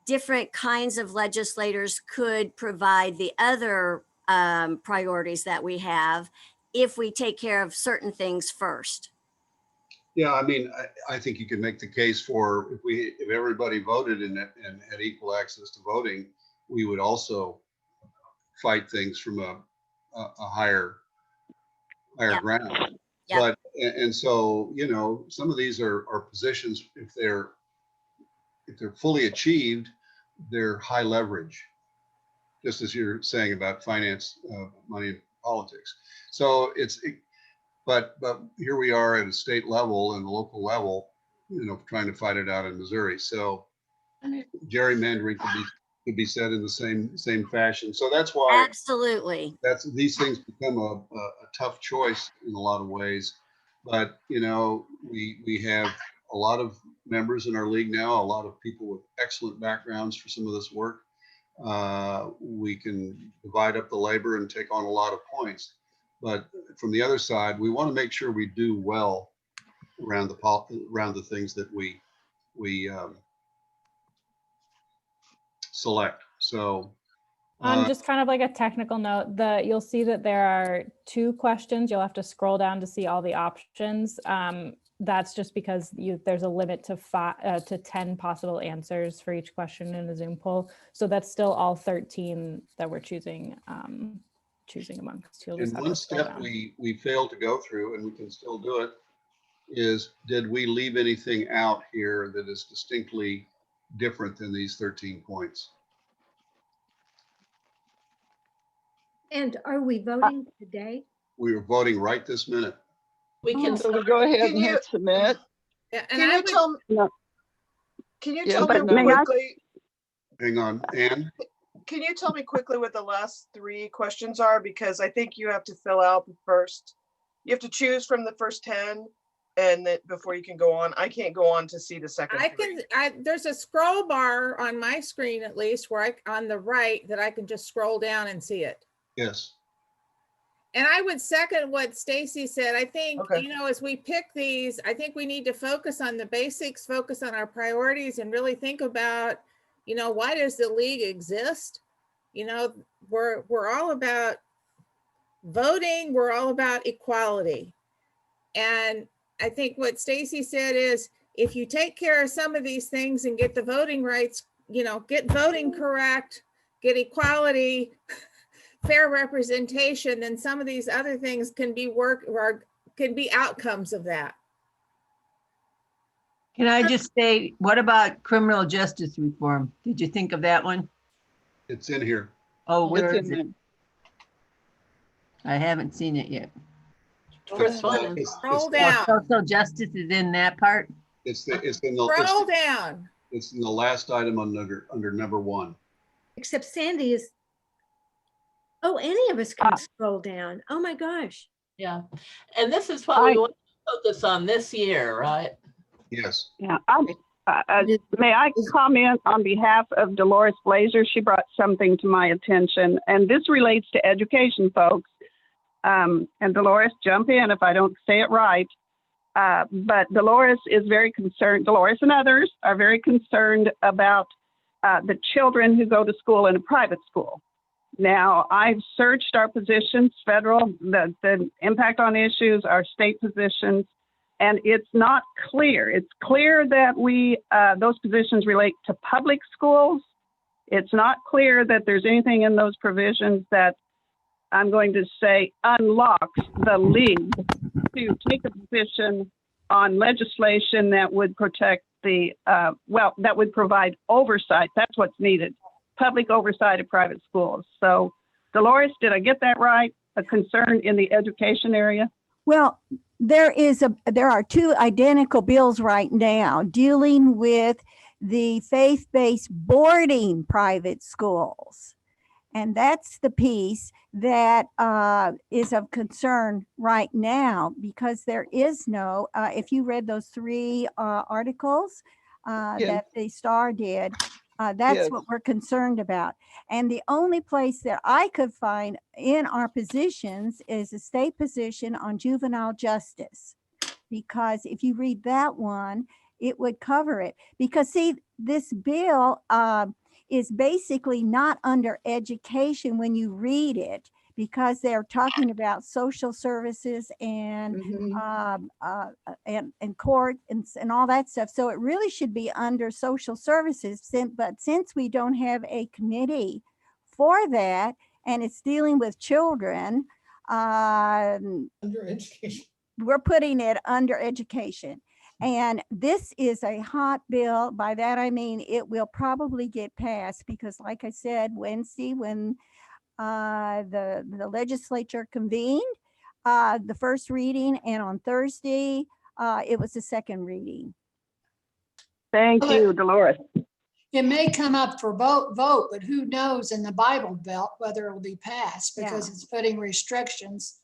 different kinds of legislators could provide the other priorities that we have if we take care of certain things first. Yeah, I mean, I think you can make the case for if everybody voted and had equal access to voting, we would also fight things from a higher ground. Yep. But and so, you know, some of these are positions, if they're fully achieved, they're high leverage, just as you're saying about finance, money, and politics. So but here we are at a state level and the local level, you know, trying to fight it out in Missouri. So gerrymandering could be said in the same fashion. So that's why absolutely these things become a tough choice in a lot of ways. But you know, we have a lot of members in our league now, a lot of people with excellent backgrounds for some of this work. We can divide up the labor and take on a lot of points. But from the other side, we want to make sure we do well around the things that we select. So Just kind of like a technical note, you'll see that there are 2 questions. You'll have to scroll down to see all the options. That's just because there's a limit to 10 possible answers for each question in a Zoom poll. So that's still all 13 that we're choosing amongst. And one step we failed to go through, and we can still do it, is did we leave anything out here that is distinctly different than these 13 points? And are we voting today? We are voting right this minute. We can So we go ahead and hit submit. Yeah, and Can you tell me? No. Can you Yeah, tell but me may I- quickly? Hang on, Ann. Can you tell me quickly what the last 3 questions are? Because I think you have to fill out the first. You have to choose from the first 10, and that before you can go on. I can't go on to see the second. There's a scroll bar on my screen, at least, where on the right, that I can just scroll down and see it. Yes. And I would second what Stacy said. I think, Okay. you know, as we pick these, I think we need to focus on the basics, focus on our priorities, and really think about, You know, why does the league exist? You know, we're all about voting. We're all about equality. And I think what Stacy said is, if you take care of some of these things and get the voting rights, you know, get voting correct, get equality, fair representation, then some of these other things can be can be outcomes of that. Can I just say, what about criminal justice reform? Did you think of that one? It's in here. Oh, where It's is in it? I haven't seen it yet. First one is Scroll down. Social justice is in that part? It's in Scroll down. It's in the last item under number 1. Except Sandy is, oh, any of us can scroll down. Oh my gosh. Yeah. And this is what we want to focus on this year, right? Yes. Yeah, may I comment on behalf of Dolores Blazer? She brought something to my attention, and this relates to education, folks. And Dolores, jump in if I don't say it right. But Dolores is very concerned, Dolores and others are very concerned about the children who go to school in a private school. Now, I've searched our positions, federal, the impact on issues, our state positions, and it's not clear. It's clear that those positions relate to public schools. It's not clear that there's anything in those provisions that I'm going to say unlocks the league to take a position on legislation that would protect that would provide oversight. That's what's needed, public oversight of private schools. So, Dolores, did I get that right? A concern in the education area? Well, there are 2 identical bills right now dealing with the faith-based boarding private schools. And that's the piece that is of concern right now, because there is no, if you read those 3 articles that the Star did, that's what we're concerned about. And the only place that I could find in our positions is a state position on juvenile justice. Because if you read that one, it would cover it. Because see, this bill is basically not under education when you read it, because they're talking about social services and court and all that stuff. So it really should be under social services. But since we don't have a committee for that, and it's dealing with children, Under education. we're putting it under education. And this is a hot bill. By that, I mean, it will probably get passed because, like I said, Wednesday, when the legislature convened, the first reading, and on Thursday, it was the second reading. Thank you, Dolores. It may come up for vote, but who knows in the Bible Belt whether it will be passed, because it's putting restrictions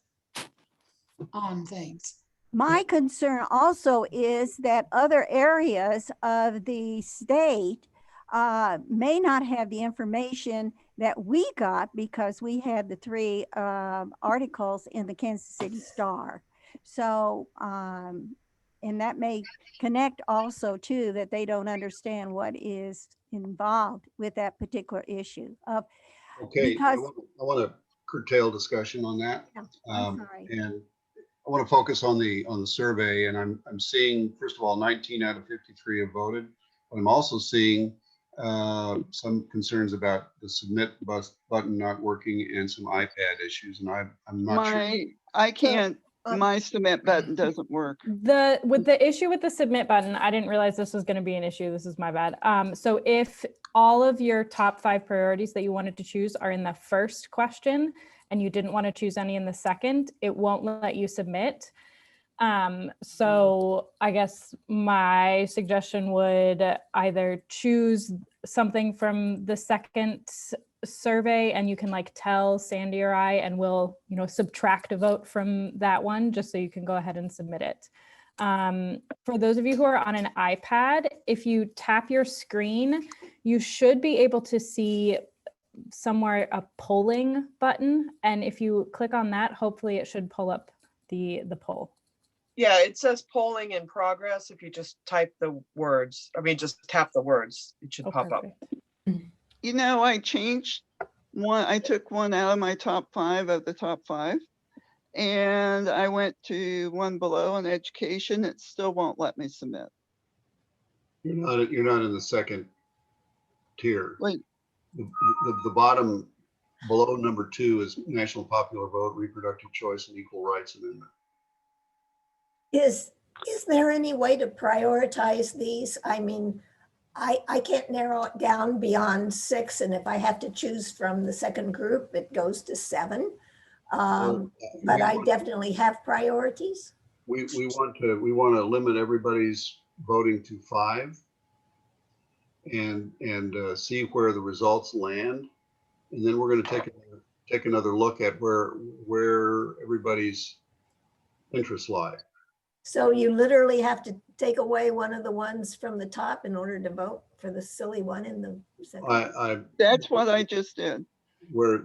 on things. My concern also is that other areas of the state may not have the information that we got, because we had the 3 articles in the Kansas City Star. So, and that may connect also to that they don't understand what is involved with that particular issue. Okay, Because, I want to curtail discussion on that. I'm sorry. And I want to focus on the survey, and I'm seeing, first of all, 19 out of 53 have voted, but I'm also seeing some concerns about the submit button not working and some iPad issues, and I'm not sure. I can't, my submit button doesn't work. With the issue with the submit button, I didn't realize this was going to be an issue. This is my bad. So if all of your top 5 priorities that you wanted to choose are in the first question, and you didn't want to choose any in the second, it won't let you submit. So I guess my suggestion would either choose something from the second survey, and you can like tell Sandy or I, and we'll, subtract a vote from that one, just so you can go ahead and submit it. For those of you who are on an iPad, if you tap your screen, you should be able to see somewhere a polling button, and if you click on that, hopefully it should pull up the poll. Yeah, it says polling in progress. If you just type the words, just tap the words, it should pop up. You know, I changed one, I took one out of my top 5 of the top 5. And I went to one below in education. It still won't let me submit. You're not in the second tier. Wait, The bottom below number 2 is national popular vote, reproductive choice, and equal rights amendment. Is there any way to prioritize these? I mean, I can't narrow it down beyond 6, and if I have to choose from the second group, it goes to 7. But I definitely have priorities. We want to limit everybody's voting to 5 and see where the results land. And then we're going to take another look at where everybody's interests lie. So you literally have to take away one of the ones from the top in order to vote for the silly one in the second. That's what I just did. We're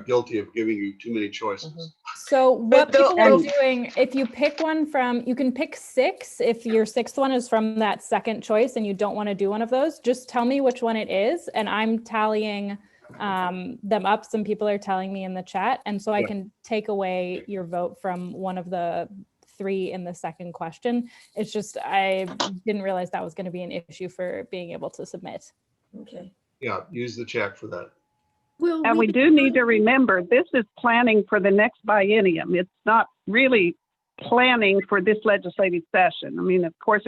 guilty of giving you too many choices. So what people are doing, if you pick one from, you can pick 6. If your 6th one is from that second choice and you don't want to do one of those, just tell me which one it is. And I'm tallying them up. Some people are telling me in the chat. And so I can take away your vote from one of the 3 in the second question. It's just, I didn't realize that was going to be an issue for being able to submit. Okay. Yeah, use the chat for that. Well, And we do need to remember, this is planning for the next biennium. It's not really planning for this legislative session. I mean, of course,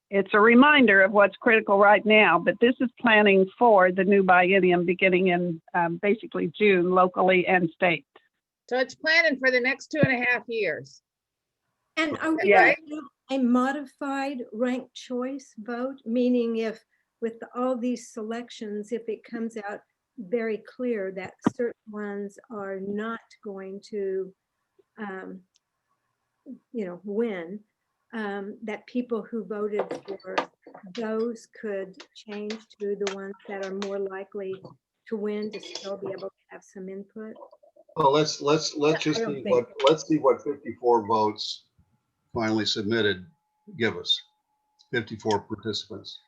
it's a reminder of what's critical right now, but this is planning for the new biennium beginning in basically June, locally and state. So it's planning for the next 2.5 years. And are we Yeah. going to have a modified ranked choice vote? Meaning if with all these selections, if it comes out very clear that certain ones are not going to, win, that people who voted for those could change to the ones that are more likely to win to still be able to have some input? Well, let's just see what 54 votes finally submitted give us. 54 participants.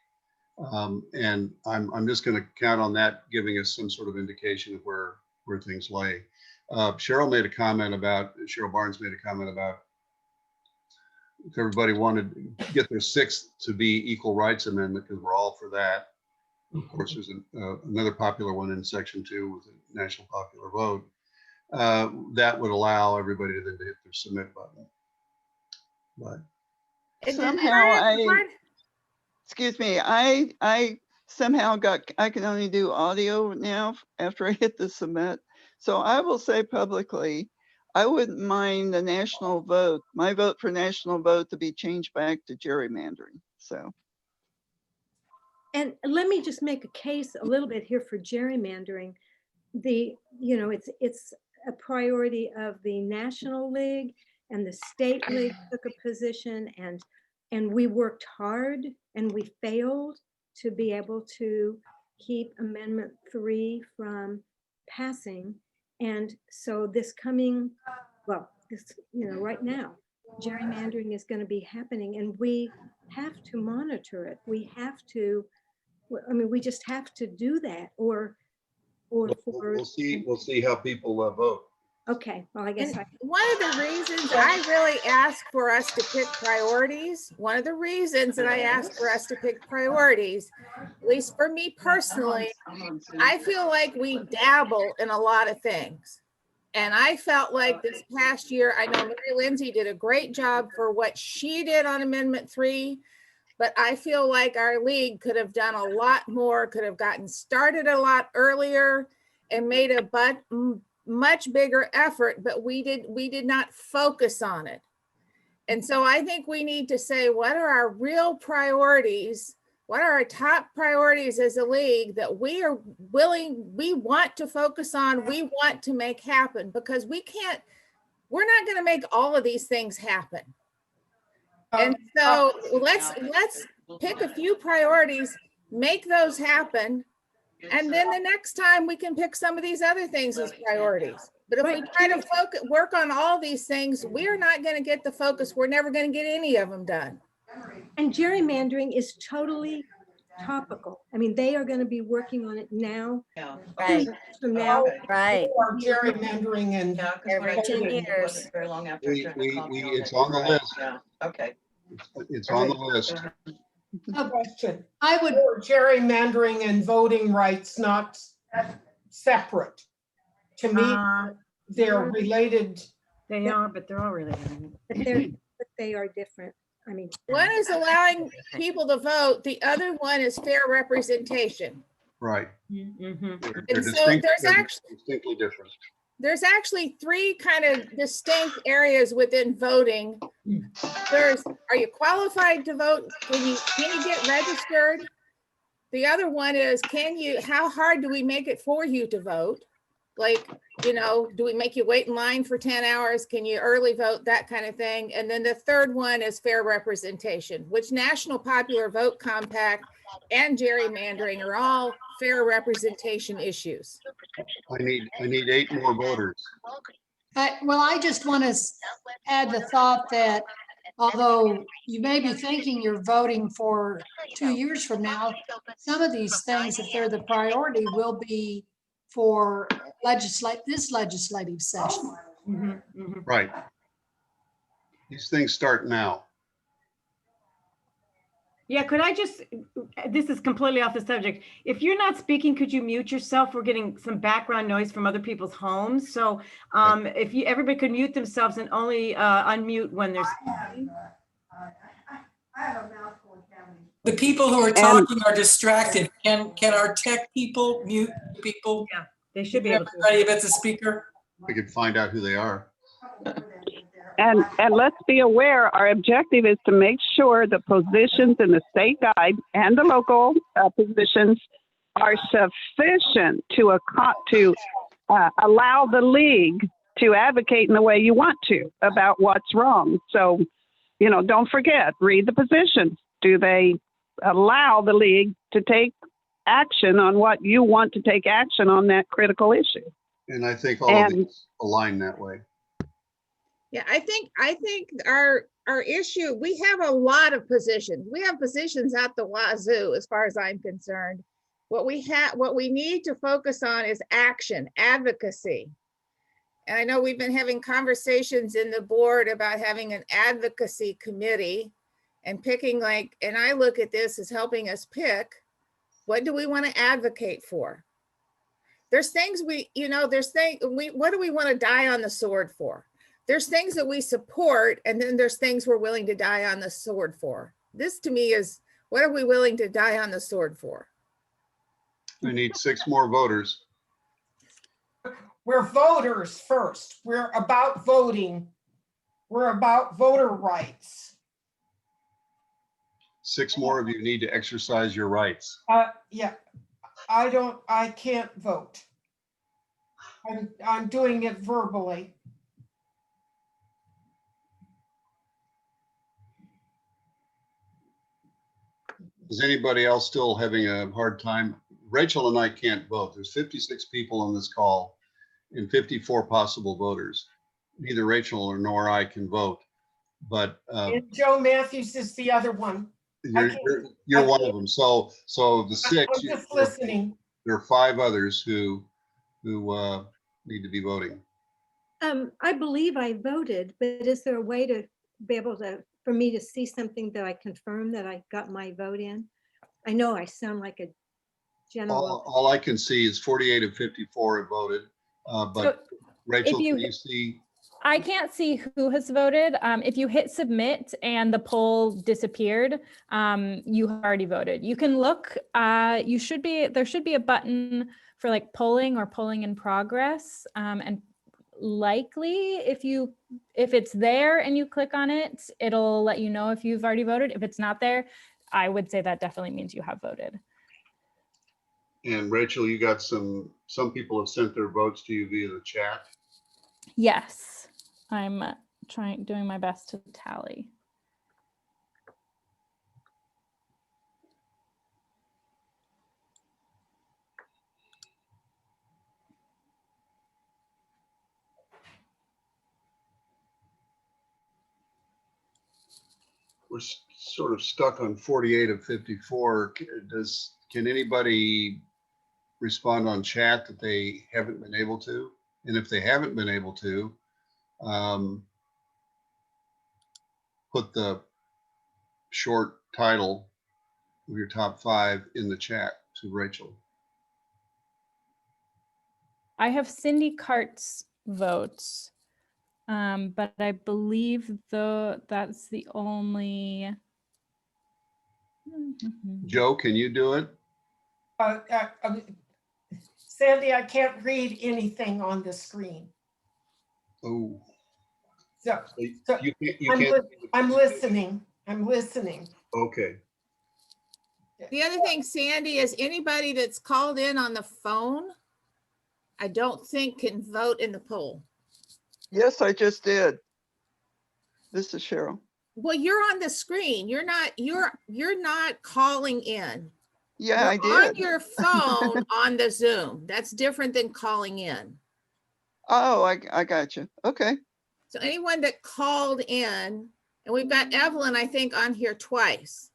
And I'm just going to count on that giving us some sort of indication of where things lay. Cheryl Barnes made a comment about if everybody wanted to get their 6th to be equal rights amendment, because we're all for that. Of course, there's another popular one in section 2 with the national popular vote. That would allow everybody to then hit their submit button. But somehow excuse me, I somehow I can only do audio now after I hit the submit. So I will say publicly, I wouldn't mind the national vote, my vote for national vote, to be changed back to gerrymandering. So. And let me just make a case a little bit here for gerrymandering. It's a priority of the National League, and the state league took a position, and we worked hard and we failed to be able to keep Amendment 3 from passing. And so right now, gerrymandering is going to be happening, and we have to monitor it. We just have to do that, or we'll see how people vote. Okay, well, I guess one of the reasons I really ask for us to pick priorities, at least for me personally, I feel like we dabble in a lot of things. And I felt like this past year, I know Mary Lindsay did a great job for what she did on Amendment 3, but I feel like our league could have done a lot more, could have gotten started a lot earlier and made a much bigger effort, but we did not focus on it. And so I think we need to say, what are our real priorities? What are our top priorities as a league that we want to focus on, we want to make happen, because we're not going to make all of these things happen. And so let's pick a few priorities, make those happen. And then the next time we can pick some of these other things as priorities. But if we try to work on all these things, we're not going to get the focus. We're never going to get any of them done. And gerrymandering is totally topical. I mean, they are going to be working on it now. Yeah. 2 years from now. Right. Or gerrymandering and. Every 10 years. Wasn't very long after. I turned the copy on It's it. on the Right, list. Yeah, okay. It's on the list. Question. I would, Or gerrymandering and voting rights not separate? To me, they're related. They are, but they're all related. But they are different. I mean, One is allowing people to vote, the other one is fair representation. Right. And They're so there's distinctly different. There's actually three kind of distinct areas within voting. There's, are you qualified to vote? Can you get registered? The other one is, how hard do we make it for you to vote? Like, do we make you wait in line for 10 hours? Can you early vote? That kind of thing. And then the third one is fair representation, which National Popular Vote Compact and gerrymandering are all fair representation issues. I need 8 more voters. well, I just want to add the thought that although you may be thinking you're voting for 2 years from now, some of these things, if they're the priority, will be for this legislative session. Right. These things start now. Yeah, could I just, this is completely off the subject. If you're not speaking, could you mute yourself? We're getting some background noise from other people's homes. So if everybody could mute themselves and only unmute when they're speaking. The people who are talking are distracted. Can our tech people mute people? Yeah, they should be able to. Everybody that's a speaker? We could find out who they are. And let's be aware, our objective is to make sure the positions in the state guide and the local positions are sufficient to allow the league to advocate in the way you want to about what's wrong. So, don't forget, read the positions. Do they allow the league to take action on what you want to take action on that critical issue? And I think all of these align that way. Yeah, I think our issue, we have a lot of positions. We have positions at the wazoo, as far as I'm concerned. What we need to focus on is action, advocacy. And I know we've been having conversations in the board about having an advocacy committee and picking and I look at this as helping us pick, what do we want to advocate for? There's things what do we want to die on the sword for? There's things that we support, and then there's things we're willing to die on the sword for. This to me is, what are we willing to die on the sword for? I need 6 more voters. We're voters first. We're about voting. We're about voter rights. 6 more of you need to exercise your rights. Yeah, I can't vote. I'm doing it verbally. Is anybody else still having a hard time? Rachel and I can't vote. There's 56 people on this call and 54 possible voters. Neither Rachel nor I can vote, but And Joe Matthews is the other one. you're one of them. So the 6. I'm just listening. There are 5 others who need to be voting. I believe I voted, but is there a way to be able for me to see something that I confirm that I got my vote in? I know I sound like a general. All I can see is 48 of 54 have voted, but So Rachel, if can you see? I can't see who has voted. If you hit submit and the poll disappeared, you have already voted. You can look, there should be a button for polling or polling in progress. And likely if it's there and you click on it, it'll let you know if you've already voted. If it's not there, I would say that definitely means you have voted. And Rachel, you got some people have sent their votes to you via the chat. Yes, I'm doing my best to tally. We're sort of stuck on 48 of 54. Can anybody respond on chat that they haven't been able to? And if they haven't been able to, put the short title of your top 5 in the chat to Rachel. I have Cindy Cart's votes, but I believe that's the only. Joe, can you do it? Sandy, I can't read anything on the screen. Oh. So, you can't. I'm listening. I'm listening. Okay. The other thing, Sandy, is anybody that's called in on the phone, I don't think can vote in the poll. Yes, I just did. This is Cheryl. Well, you're on the screen. You're not calling in. Yeah, You're I did. on your phone on the Zoom. That's different than calling in. Oh, I got you. Okay. So anyone that called in, and we've got Evelyn, I think, on here twice.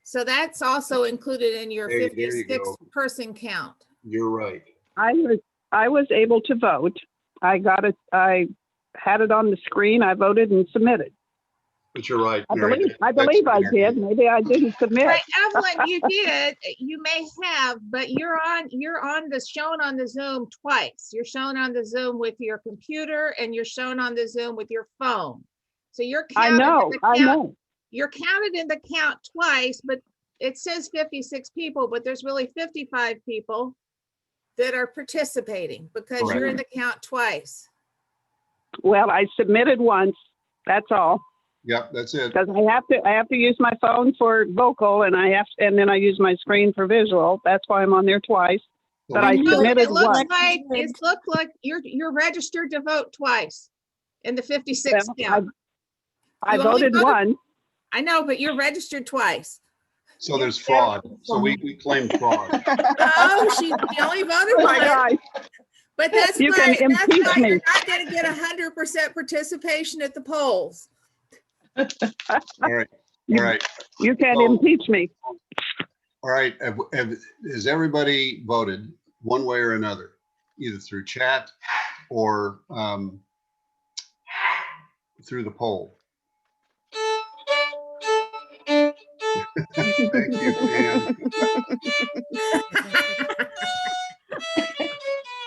So that's also included in your Hey, there you 56 go. person count. You're right. I was able to vote. I got it. I had it on the screen. I voted and submitted. But you're right. I Mary. believe I did. Maybe I didn't submit. Right, Evelyn, you did. You may have, but you're shown on the Zoom twice. You're shown on the Zoom with your computer and you're shown on the Zoom with your phone. So you're counted. I know. You're counted in the count twice, but it says 56 people, but there's really 55 people that are participating because you're in the count twice. Well, I submitted once. That's all. Yep, that's it. Because I have to use my phone for vocal, and and then I use my screen for visual. That's why I'm on there twice. But I submitted once. It looks like you're registered to vote twice in the 56 count. I voted once. I know, but you're registered twice. So there's fraud. So we claim fraud. Oh, she only voted Oh my once. God. But that's You why, can that's impeach why me. you're not going to get 100% participation at the polls. All right. All right. You can impeach me. All right. Has everybody voted one way or another, either through chat or through the poll? Thank you, Dan.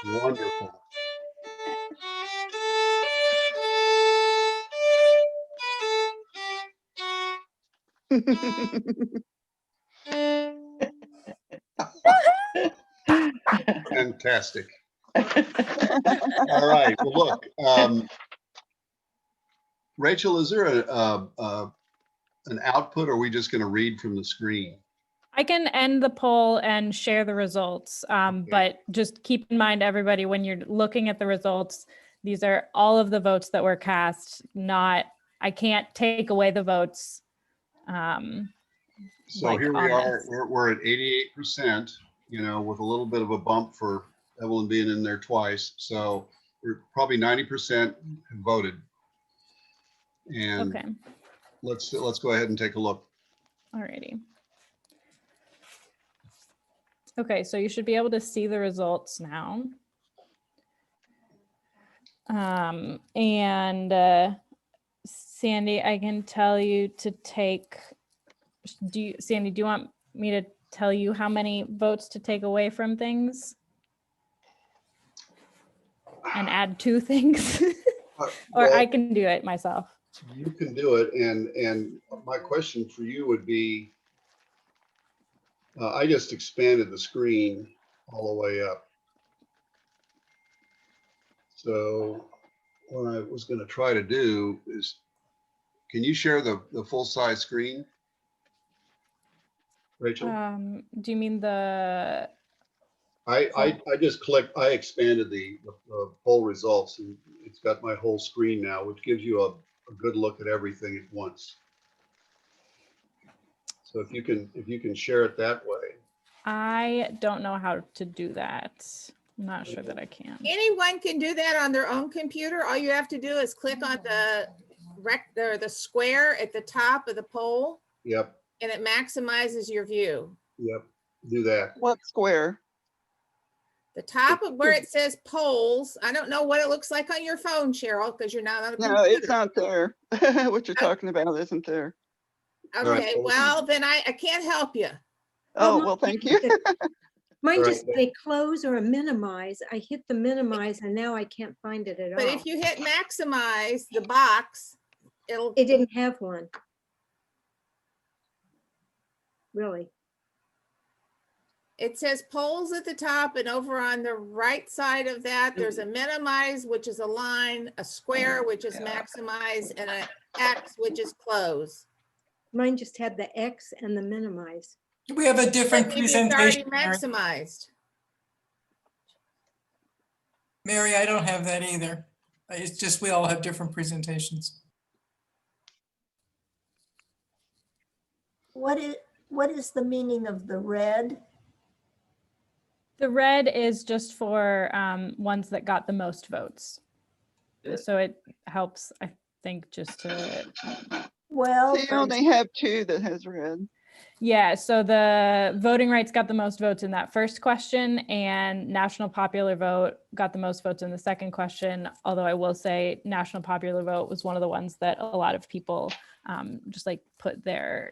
Wonderful. Fantastic. All right. Well, look, Rachel, is there an output, or are we just going to read from the screen? I can end the poll and share the results, but just keep in mind, everybody, when you're looking at the results, these are all of the votes that were cast. I can't take away the votes. So like here we on are. this. We're at 88%. With a little bit of a bump for Evelyn being in there twice. So we're probably 90% have voted. And Okay. let's go ahead and take a look. Alrighty. Okay, so you should be able to see the results now. Sandy, I can tell you to take, Sandy, do you want me to tell you how many votes to take away from things? And add 2 things? Or I can do it myself. You can do it. And my question for you would be, I just expanded the screen all the way up. So what I was going to try to do is, can you share the full size screen, Rachel? Do you mean the? I just clicked, I expanded the poll results, and it's got my whole screen now, which gives you a good look at everything at once. So if you can share it that way. I don't know how to do that. I'm not sure that I can. Anyone can do that on their own computer. All you have to do is click on the the square at the top of the pole, Yep, and it maximizes your view. yep, do that. What square? The top of where it says polls, I don't know what it looks like on your phone, Cheryl, because you're not on a No, computer. it's not there. What you're talking about isn't there. Okay, well, then I can't help you. Oh, well, thank you. Mine All right. just say close or minimize. I hit the minimize and now I can't find it at all. But if you hit maximize the box, It didn't have one. Really? it says polls at the top, and over on the right side of that, there's a minimize, which is a line, a square, which is maximize, and an X, which is close. Mine just had the X and the minimize. We have a different Maybe it's already presentation, Mary. maximized. Mary, I don't have that either. It's just we all have different presentations. What is the meaning of the red? The red is just for ones that got the most votes. So it helps, I think, just to. Well, So you only have two that has red. Yeah, so the voting rights got the most votes in that first question, and national popular vote got the most votes in the second question. Although I will say national popular vote was one of the ones that a lot of people just like put their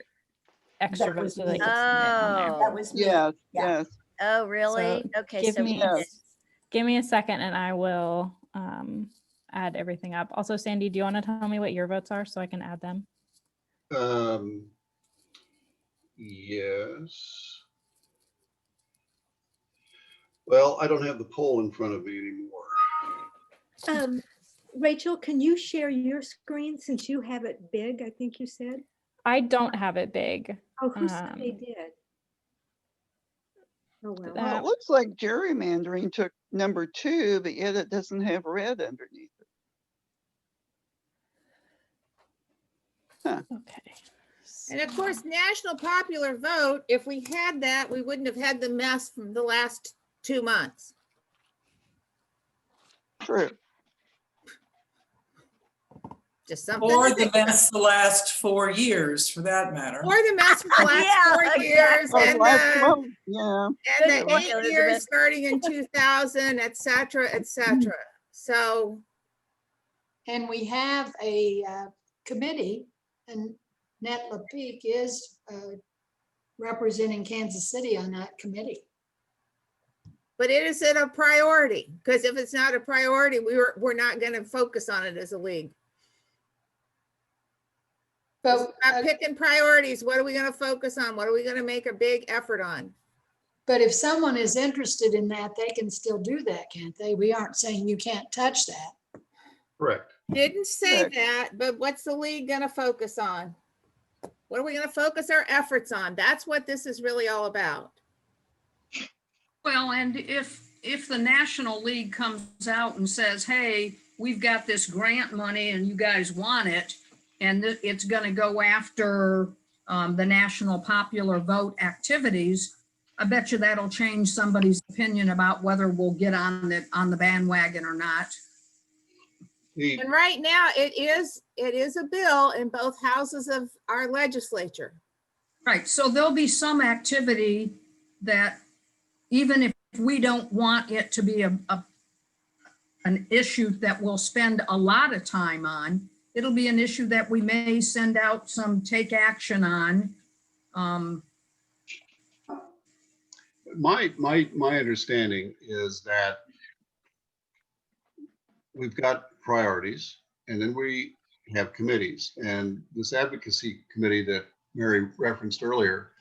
extra That votes was so they me. could submit on there. That was me. Yes, Yeah. yes. Oh, really? So Okay, give so me, give me a second and I will add everything up. Also, Sandy, do you want to tell me what your votes are so I can add them? Yes. Well, I don't have the poll in front of me anymore. Rachel, can you share your screen since you have it big, I think you said? I don't have it big. Oh, who said they did? Oh, well. Well, it looks like gerrymandering took number 2, but yet it doesn't have red underneath it. Huh. Okay. And of course, national popular vote, if we had that, we wouldn't have had the mess from the last 2 months. True. Just something. Or to the think about. mess the last 4 years, for that matter. Or the mess for the last 4 years, Or and last the, month, yeah. and Good the point, 8 Elizabeth. years starting in 2000, et cetera, et cetera. So. And we have a committee, and Nat LaPeek is representing Kansas City on that committee. But it isn't a priority, because if it's not a priority, we're not going to focus on it as a league. But I'm picking priorities. What are we going to focus on? What are we going to make a big effort on? But if someone is interested in that, they can still do that, can't they? We aren't saying you can't touch that. Correct. Didn't say Correct. that, but what's the league going to focus on? What are we going to focus our efforts on? That's what this is really all about. Well, and if the National League comes out and says, hey, we've got this grant money and you guys want it, and it's going to go after the national popular vote activities, I bet you that'll change somebody's opinion about whether we'll get on the bandwagon or not. And right now it is a bill in both houses of our legislature. Right, so there'll be some activity that even if we don't want it to be an issue that we'll spend a lot of time on, it'll be an issue that we may send out some take action on. My understanding is that we've got priorities, and then we have committees, and this advocacy committee that Mary referenced earlier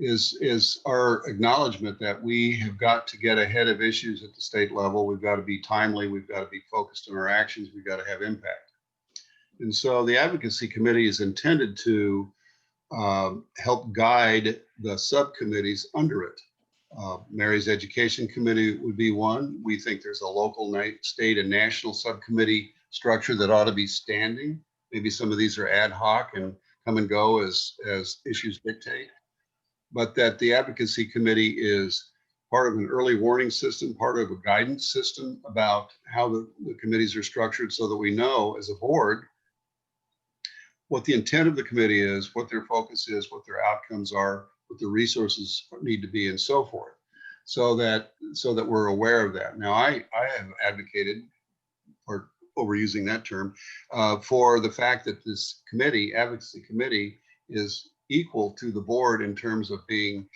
is our acknowledgement that we have got to get ahead of issues at the state level. We've got to be timely. We've got to be focused on our actions. We've got to have impact. And so the advocacy committee is intended to help guide the subcommittees under it. Mary's education committee would be one. We think there's a local, state, and national subcommittee structure that ought to be standing. Maybe some of these are ad hoc and come and go as issues dictate. But that the advocacy committee is part of an early warning system, part of a guidance system about how the committees are structured, so that we know as a board what the intent of the committee is, what their focus is, what their outcomes are, what the resources need to be, and so forth, so that we're aware of that. Now, I have advocated, or overusing that term, for the fact that this committee, advocacy committee, is equal to the board in terms of being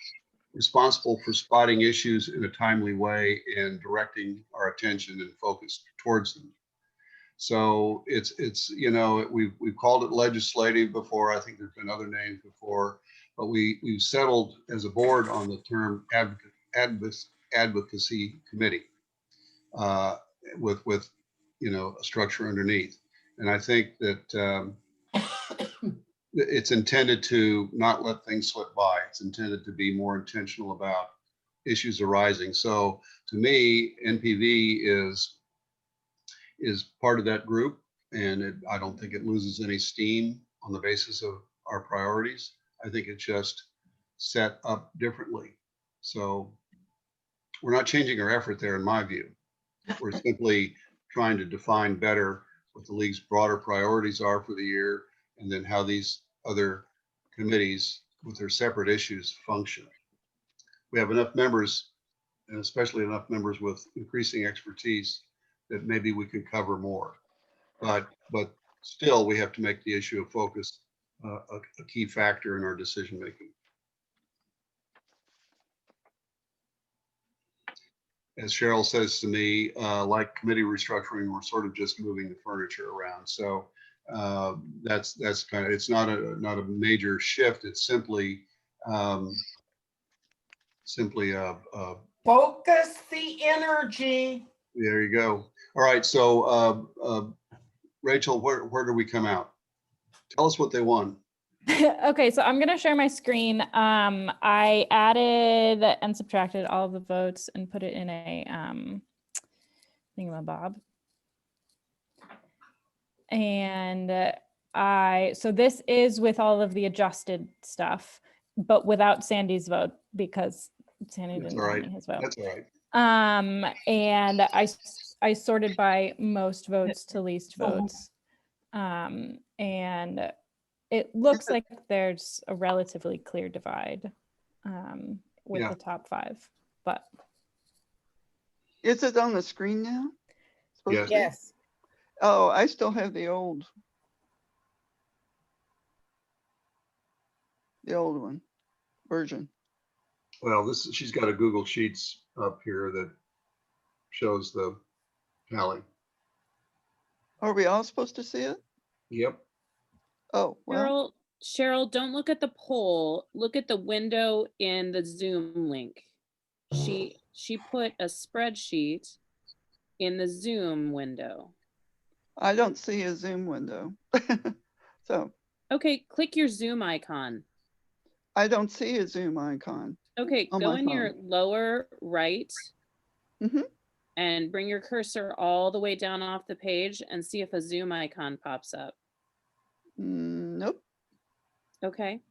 responsible for spotting issues in a timely way and directing our attention and focus towards them. So it's you know, we've called it legislative before. I think there's been other names before, but we've settled as a board on the term advocacy committee, with you know, a structure underneath. And I think that it's intended to not let things slip by. It's intended to be more intentional about issues arising. So to me, NPV is part of that group, and I don't think it loses any steam on the basis of our priorities. I think it's just set up differently. So we're not changing our effort there, in my view. We're simply trying to define better what the league's broader priorities are for the year, and then how these other committees with their separate issues function. We have enough members, and especially enough members with increasing expertise, that maybe we could cover more. But still, we have to make the issue of focus a key factor in our decision making. As Cheryl says to me, like committee restructuring, we're sort of just moving the furniture around. So that's kind of, it's not a major shift. It's simply Focus the energy. There you go. All right. So Rachel, where do we come out? Tell us what they won. Okay, so I'm gonna share my screen. I added and subtracted all of the votes and put it in a thingamabob. And so this is with all of the adjusted stuff, but without Sandy's vote, because Sandy didn't tell me his vote. That's all right. And I sorted by most votes to least votes. And it looks like there's a relatively clear divide with the top 5, but. Is it on the screen now? Yes. Yes. Oh, I still have the old one version. Well, she's got a Google Sheets up here that shows the tally. Are we all supposed to see it? Yep. Oh, well. Cheryl, don't look at the poll. Look at the window in the Zoom link. She put a spreadsheet in the Zoom window. I don't see a Zoom window. So. Okay, click your Zoom icon. I don't see a Zoom icon. Okay, go in your lower right and bring your cursor all the way down off the page and see if a Zoom icon pops up. Nope. Okay.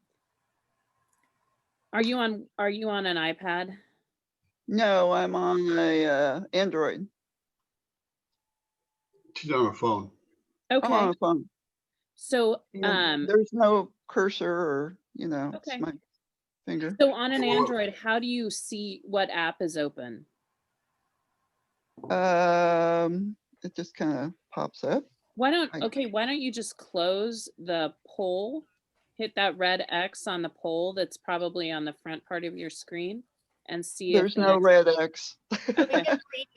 Are you on an iPad? No, I'm on a Android. She's on a phone. Okay. I'm on a phone. So there's no cursor or, you know, okay. It's my finger. So on an Android, how do you see what app is open? It just kind of pops up. Why don't you just close the poll, hit that red X on the poll that's probably on the front part of your screen, and see if there's no red X. Okay.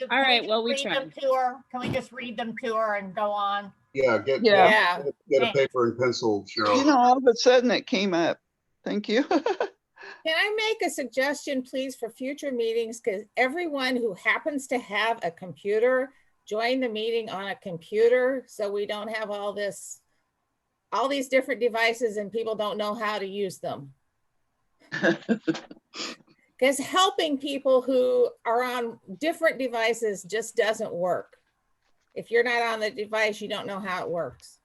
All right, well, we tried. Can we just read them to her and go on? Yeah, get a paper and pencil, Cheryl. You know, all of a sudden it came up. Thank you. Can I make a suggestion, please, for future meetings? Because everyone who happens to have a computer, join the meeting on a computer, so we don't have all these different devices and people don't know how to use them. Because helping people who are on different devices just doesn't work. If you're not on the device, you don't know how it works.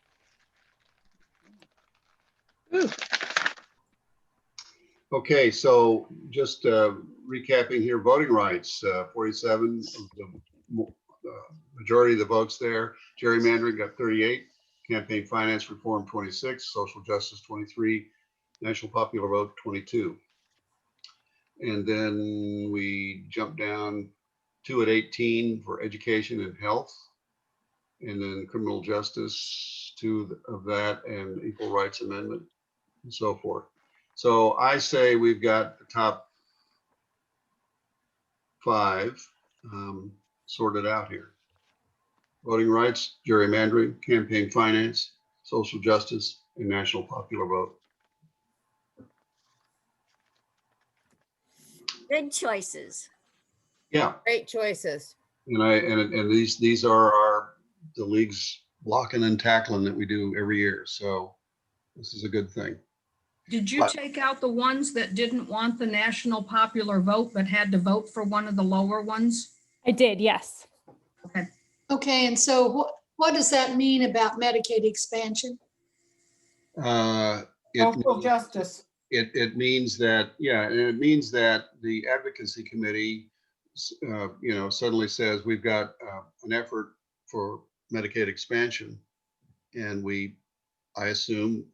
Okay, so just recapping here, voting rights, 47 of the majority of the votes there. Gerrymandering got 38. campaign finance reform 26, social justice 23, national popular vote 22. And then we jump down 2 at 18 for education and health. And then criminal justice, 2 of that, and equal rights amendment, and so forth. So I say we've got the top 5 sorted out here. Voting rights, gerrymandering, campaign finance, social justice, and national popular vote. Good choices. Yeah, Great choices. and these are the league's blocking and tackling that we do every year. So this is a good thing. Did you But- take out the ones that didn't want the national popular vote but had to vote for one of the lower ones? I did, yes. Okay. Okay, and so what does that mean about Medicaid expansion? Social justice. It means that, yeah, and it means that the advocacy committee, suddenly says we've got an effort for Medicaid expansion, and I assume,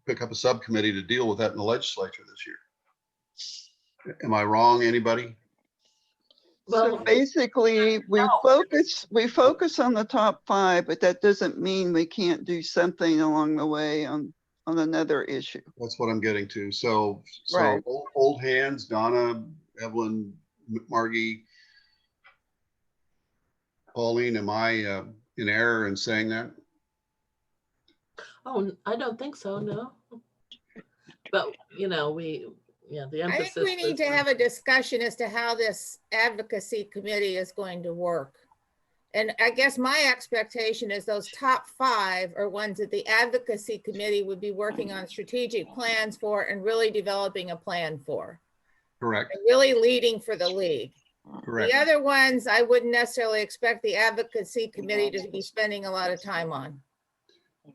pick up a subcommittee to deal with that in the legislature this year. Am I wrong, anybody? So basically, we focus on the top 5, but that doesn't mean we can't do something along the way on another issue. That's what I'm getting to. So Right. old hands, Donna, Evelyn, Margie, Pauline, am I in error in saying that? Oh, I don't think so, no. But, the I emphasis. think we need to have a discussion as to how this advocacy committee is going to work. And I guess my expectation is those top 5 are ones that the advocacy committee would be working on strategic plans for and really developing a plan for. Correct. And really leading for the league. Correct. The other ones, I wouldn't necessarily expect the advocacy committee to be spending a lot of time on,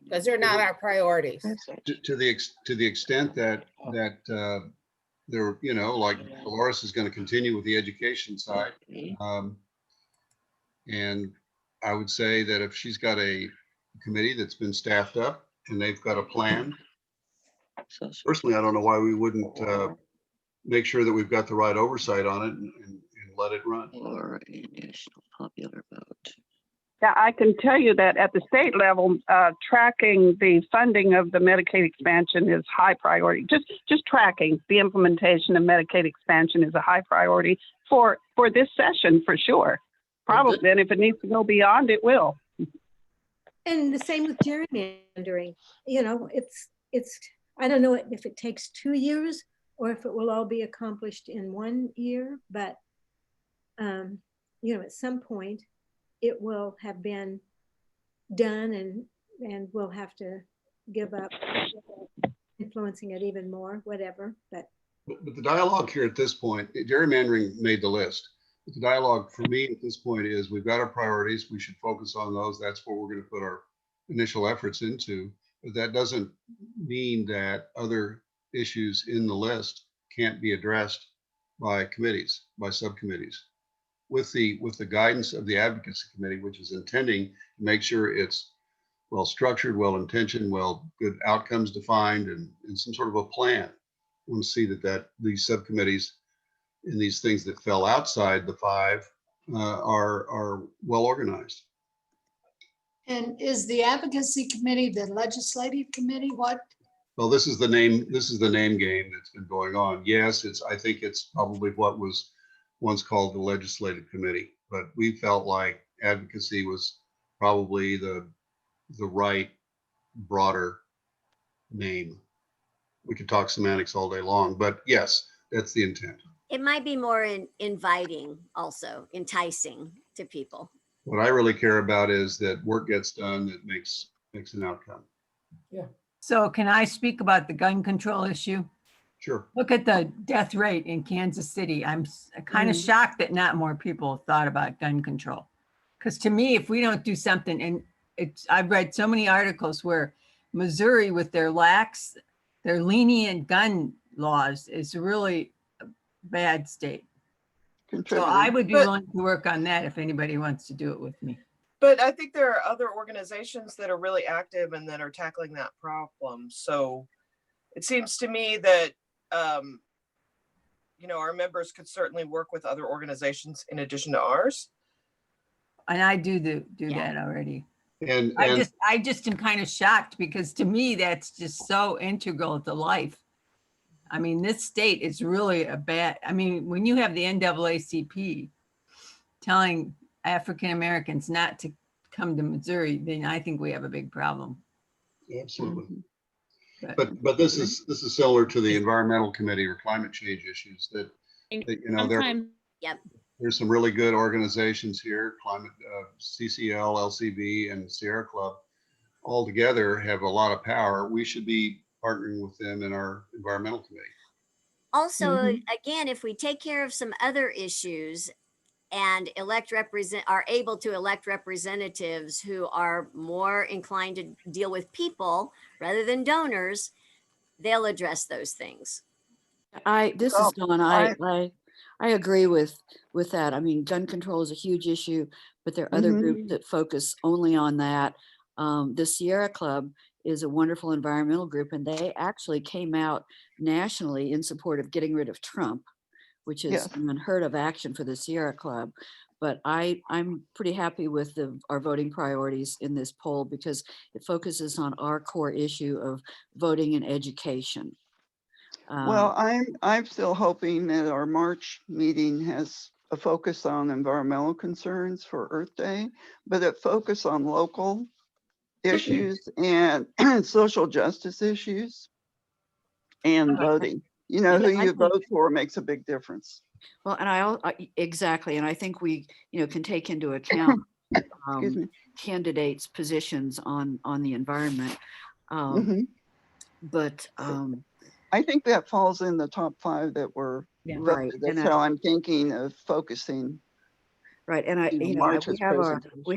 because they're not our priorities. To the extent that there, like Dolores is going to continue with the education side. And I would say that if she's got a committee that's been staffed up and they've got a plan, personally, I don't know why we wouldn't make sure that we've got the right oversight on it and let it run. Or a national popular vote. Yeah, I can tell you that at the state level, tracking the funding of the Medicaid expansion is high priority. Just tracking the implementation of Medicaid expansion is a high priority for this session, for sure. Probably, and if it needs to go beyond, it will. And the same with gerrymandering. It's I don't know if it takes 2 years or if it will all be accomplished in 1 year, but at some point it will have been done, and we'll have to give up influencing it even more, whatever. But the dialogue here at this point, gerrymandering made the list. But the dialogue for me at this point is we've got our priorities. We should focus on those. That's what we're going to put our initial efforts into. But that doesn't mean that other issues in the list can't be addressed by committees, by subcommittees, with the guidance of the advocacy committee, which is intending to make sure it's well structured, well intentioned, good outcomes defined, and some sort of a plan. I want to see that these subcommittees in these things that fell outside the 5 are well organized. And is the advocacy committee the legislative committee? What? Well, this is the name game that's been going on. Yes, I think it's probably what was once called the legislative committee, but we felt like advocacy was probably the right, broader name. We could talk semantics all day long, but yes, that's the intent. It might be more inviting, also enticing to people. What I really care about is that work gets done that makes an outcome. Yeah. So can I speak about the gun control issue? Sure. Look at the death rate in Kansas City. I'm kind of shocked that not more people thought about gun control. Because to me, if we don't do something, and I've read so many articles where Missouri with their lenient gun laws is really a bad state. So I would be willing to work on that if anybody wants to do it with me. But I think there are other organizations that are really active and that are tackling that problem. So it seems to me that, you know, our members could certainly work with other organizations in addition to ours. And I do that already. And I just am kind of shocked because to me, that's just so integral to life. I mean, this state is really I mean, when you have the NAACP telling African Americans not to come to Missouri, then I think we have a big problem. absolutely. But But this is similar to the environmental committee or climate change issues that you know, Sometimes, there's some really good organizations here, climate, CCL, LCV, and Sierra Club, all together have a lot of power. We should be partnering with them in our environmental committee. Also, again, if we take care of some other issues and are able to elect representatives who are more inclined to deal with people rather than donors, they'll address those things. This is Dawn. I agree with that. I mean, gun control is a huge issue, but there are other groups that focus only on that. The Sierra Club is a wonderful environmental group, and they actually came out nationally in support of getting rid of Trump, which is an unheard of action for the Sierra Club. But I'm pretty happy with our voting priorities in this poll because it focuses on our core issue of voting and education. Well, I'm still hoping that our March meeting has a focus on environmental concerns for Earth Day, but a focus on local issues and social justice issues and voting. You know, who you vote for makes a big difference. Well, and exactly, and I think we, can take into account candidates' positions on the environment. But I think that falls in the top 5 that were right. voted. That's how I'm thinking of focusing. Right, and we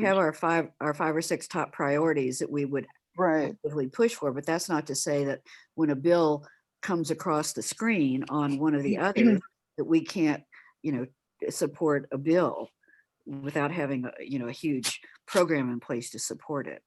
have our 5 or 6 top priorities that we would actively push for, but that's not to say that when a bill comes across the screen on one of the others that we can't, support a bill without having a huge program in place to support it.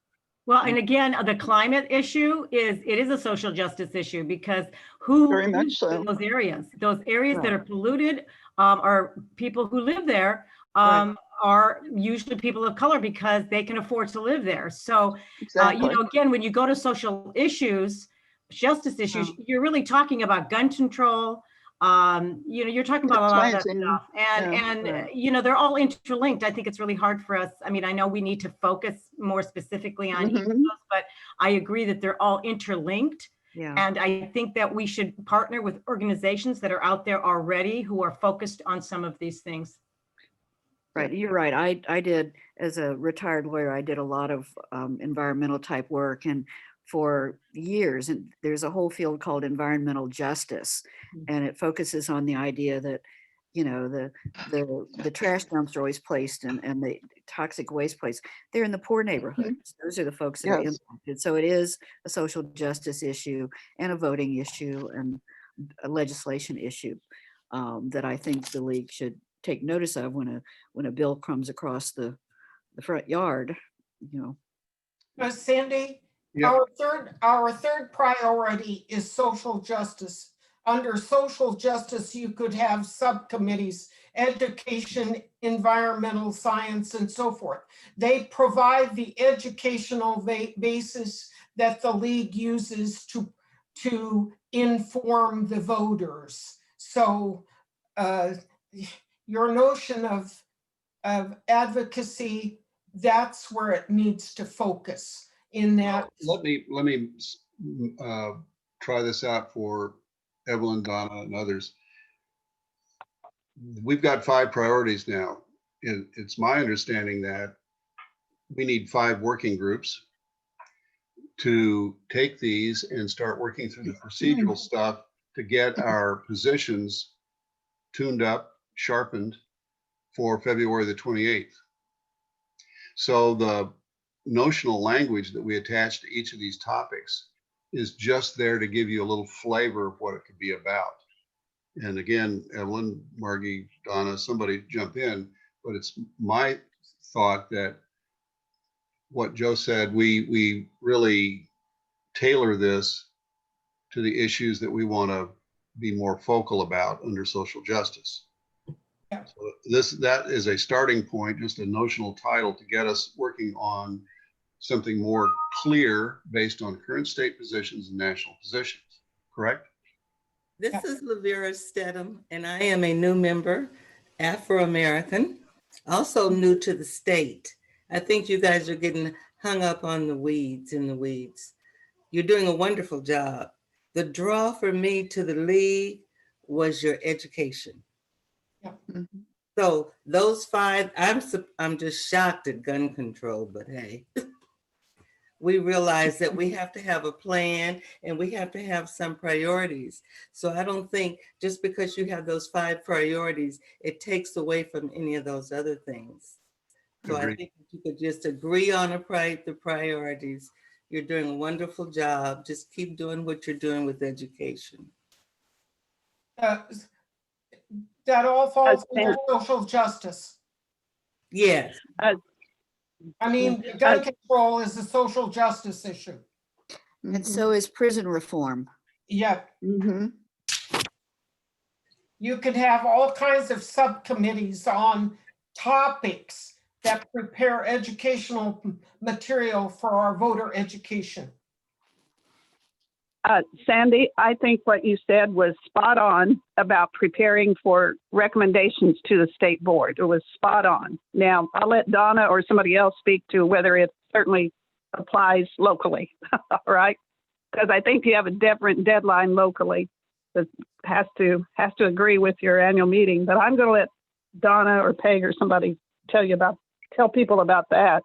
Well, and again, the climate issue is a social justice issue because who lives in those areas? Those areas that are polluted are people who live there are usually people of color because they can afford to live there. So, again, when you go to social issues, justice issues, you're really talking about gun control. You're talking about a lot of that stuff, and they're all interlinked. I think it's really hard for us. I mean, I know we need to focus more specifically on each of those, but I agree that they're all interlinked. And I think that we should partner with organizations that are out there already who are focused on some of these things. Right, you're right. I did, as a retired lawyer, I did a lot of environmental type work, and for years, and there's a whole field called environmental justice, and it focuses on the idea that, the trash dumps are always placed and the toxic waste placed. They're in the poor neighborhoods. Those are the folks that are impacted. So it is a social justice issue and a voting issue and a legislation issue that I think the league should take notice of when a bill comes across the front yard. Sandy, our third priority is social justice. Under social justice, you could have subcommittees, education, environmental science, and so forth. They provide the educational basis that the league uses to inform the voters. So your notion of advocacy, that's where it needs to focus in that. Let me try this out for Evelyn, Donna, and others. We've got 5 priorities now. It's my understanding that we need 5 working groups to take these and start working through the procedural stuff to get our positions tuned up, sharpened for February the 28th. So the notional language that we attach to each of these topics is just there to give you a little flavor of what it could be about. And again, Evelyn, Margie, Donna, somebody jump in, but it's my thought that what Joe said, we really tailor this to the issues that we want to be more focal about under social justice. Yeah. So that is a starting point, just a notional title to get us working on something more clear based on current state positions and national positions, correct? This is Lavera Stedham, and I am a new member, Afro-American, also new to the state. I think you guys are getting hung up on the weeds in the weeds. You're doing a wonderful job. The draw for me to the league was your education. Yeah. So those 5, I'm just shocked at gun control, but hey. We realize that we have to have a plan and we have to have some priorities. So I don't think just because you have those 5 priorities, it takes away from any of those other things. So I think if you could just agree on the priorities, you're doing a wonderful job. Just keep doing what you're doing with education. That all falls under social justice. Yes. I mean, gun control is a social justice issue. And so is prison reform. Yeah. You can have all kinds of subcommittees on topics that prepare educational material for our voter education. Sandy, I think what you said was spot on about preparing for recommendations to the state board. It was spot on. Now, I'll let Donna or somebody else speak to whether it certainly applies locally, all right? Because I think you have a different deadline locally that has to agree with your annual meeting. But I'm going to let Donna or Peg or somebody tell people about that.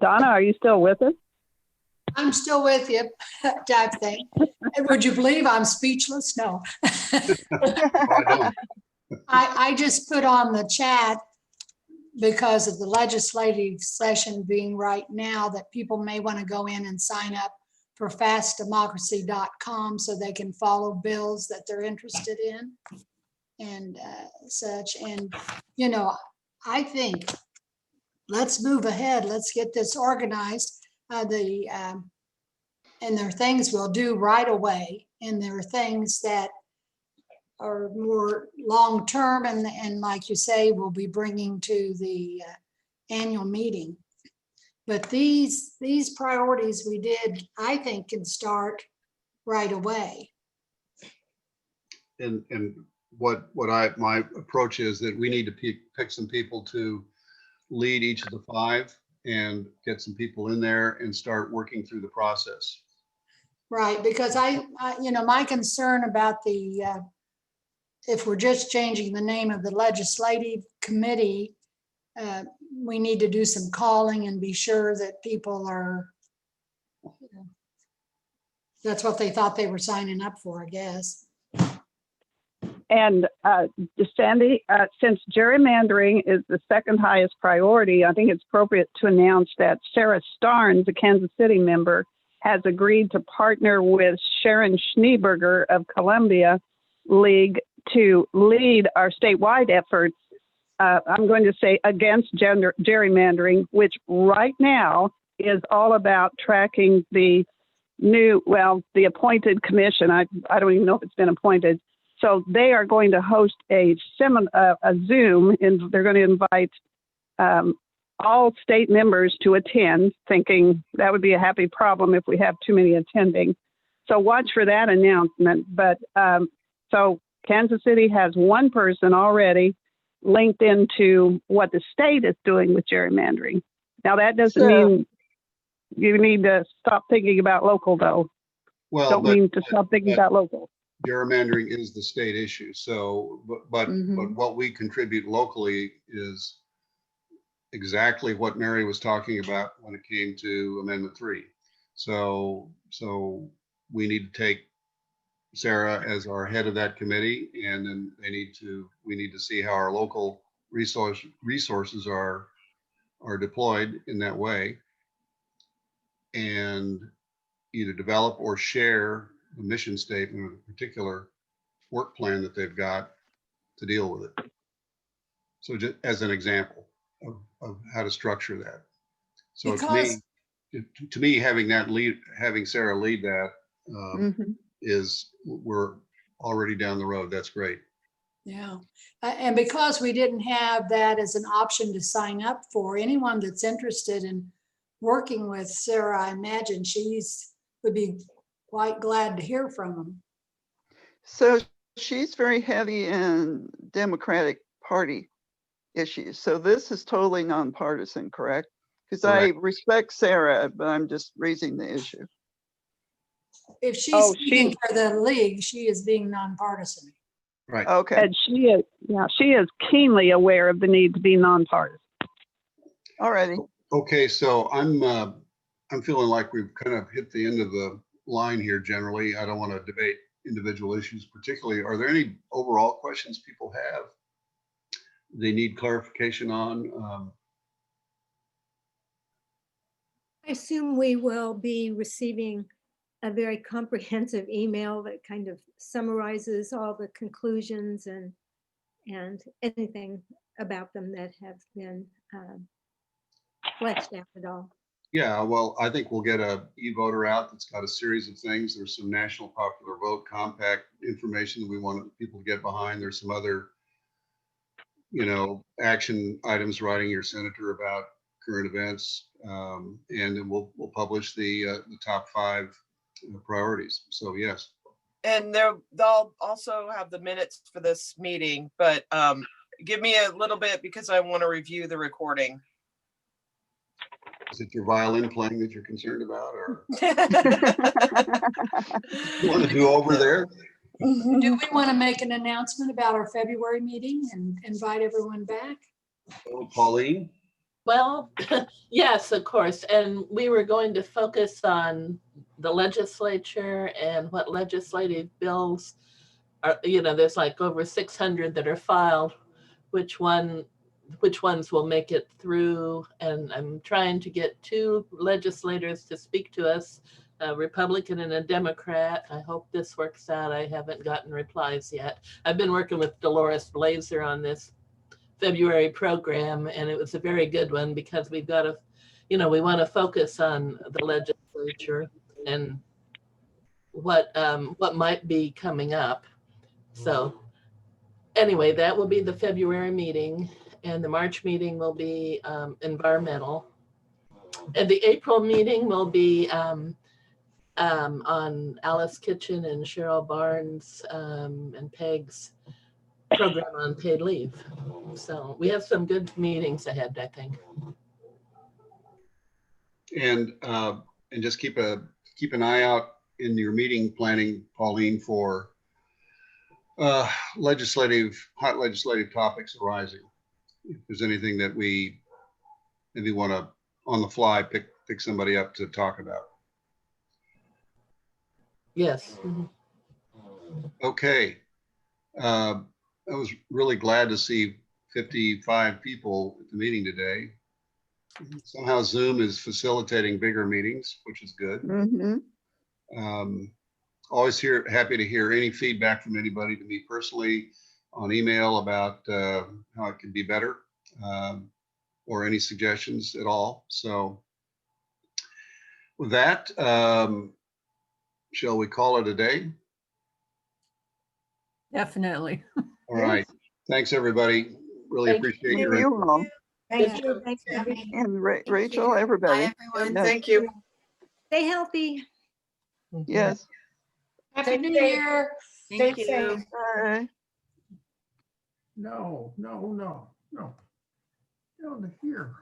Donna, are you still with us? I'm still with you, type thing. Would you believe I'm speechless? No. I just put on the chat because of the legislative session being right now that people may want to go in and sign up for fastdemocracy.com so they can follow bills that they're interested in and such. And, you know, I think let's move ahead. Let's get this organized. And there are things we'll do right away. And there are things that are more long-term and like you say, we'll be bringing to the annual meeting. But these priorities we did, I think, can start right away. And my approach is that we need to pick some people to lead each of the 5 and get some people in there and start working through the process. Right, because I you know, my concern about the, if we're just changing the name of the legislative committee, we need to do some calling and be sure that people are, you know, that's what they thought they were signing up for, I guess. And Sandy, since gerrymandering is the second highest priority, I think it's appropriate to announce that Sarah Starnes, a Kansas City member, has agreed to partner with Sharon Schneeberger of Columbia League to lead our statewide efforts. I'm going to say against gerrymandering, which right now is all about tracking the the appointed commission. I don't even know if it's been appointed. So they are going to host a Zoom, and they're going to invite all state members to attend, thinking that would be a happy problem if we have too many attending. So watch for that announcement. But so Kansas City has one person already linked into what the state is doing with gerrymandering. Now that doesn't mean you need to stop thinking about local, though. Well, don't mean to stop thinking about local. Gerrymandering is the state issue. So, but what we contribute locally is exactly what Mary was talking about when it came to Amendment 3. So we need to take Sarah as our head of that committee, and then we need to see how our local resources are deployed in that way, and either develop or share the mission statement of a particular work plan that they've got to deal with it. So just as an example of how to structure that. So Because- to me, having Sarah lead that Mhm. is, we're already down the road. That's great. Yeah, and because we didn't have that as an option to sign up for, anyone that's interested in working with Sarah, I imagine would be quite glad to hear from them. So she's very heavy in Democratic Party issues. So this is totally nonpartisan, correct? Because I Correct. respect Sarah, but I'm just raising the issue. If she's Oh, speaking she- for the league, she is being nonpartisan. Right. Okay. And she is keenly aware of the need to be nonpartisan. Alrighty. Okay, so I'm feeling like we've kind of hit the end of the line here generally. I don't want to debate individual issues particularly. Are there any overall questions people have they need clarification on? I assume we will be receiving a very comprehensive email that kind of summarizes all the conclusions and anything about them that have been fleshed out at all. Yeah, well, I think we'll get a e-voter out that's got a series of things. There's some national popular vote compact information we want people to get behind. There's some other, action items writing your senator about current events. And then we'll publish the top 5 priorities. So yes. And they'll also have the minutes for this meeting, but give me a little bit because I want to review the recording. Is it your violin playing that you're concerned about, or you want to do over there? Do we want to make an announcement about our February meeting and invite everyone back? Oh, Pauline? Well, yes, of course. And we were going to focus on the legislature and what legislative bills are, there's like over 600 that are filed, which ones will make it through. And I'm trying to get 2 legislators to speak to us, a Republican and a Democrat. I hope this works out. I haven't gotten replies yet. I've been working with Dolores Blazer on this February program, and it was a very good one because we've got to, we want to focus on the legislature and what might be coming up. So anyway, that will be the February meeting, and the March meeting will be environmental, and the April meeting will be on Alice Kitchen and Cheryl Barnes and Peg's program on paid leave. So we have some good meetings ahead, I think. And just keep an eye out in your meeting planning, Pauline, for hot legislative topics arising. If there's anything that we maybe want to on the fly pick somebody up to talk about. Yes. Okay. I was really glad to see 55 people at the meeting today. Somehow Zoom is facilitating bigger meetings, which is good. Mm-hmm. Always happy to hear any feedback from anybody to me personally on email about how it can be better, or any suggestions at all. So with that, shall we call it a day? Definitely. All right. Thanks, everybody. Really appreciate your Thank you input. all. Thank you. Thanks, everybody. And Rachel, everybody. Bye, everyone. Yes. Thank you. Stay healthy. Yes. Happy New Year. Thank Stay you. safe. Bye. No. Down to here.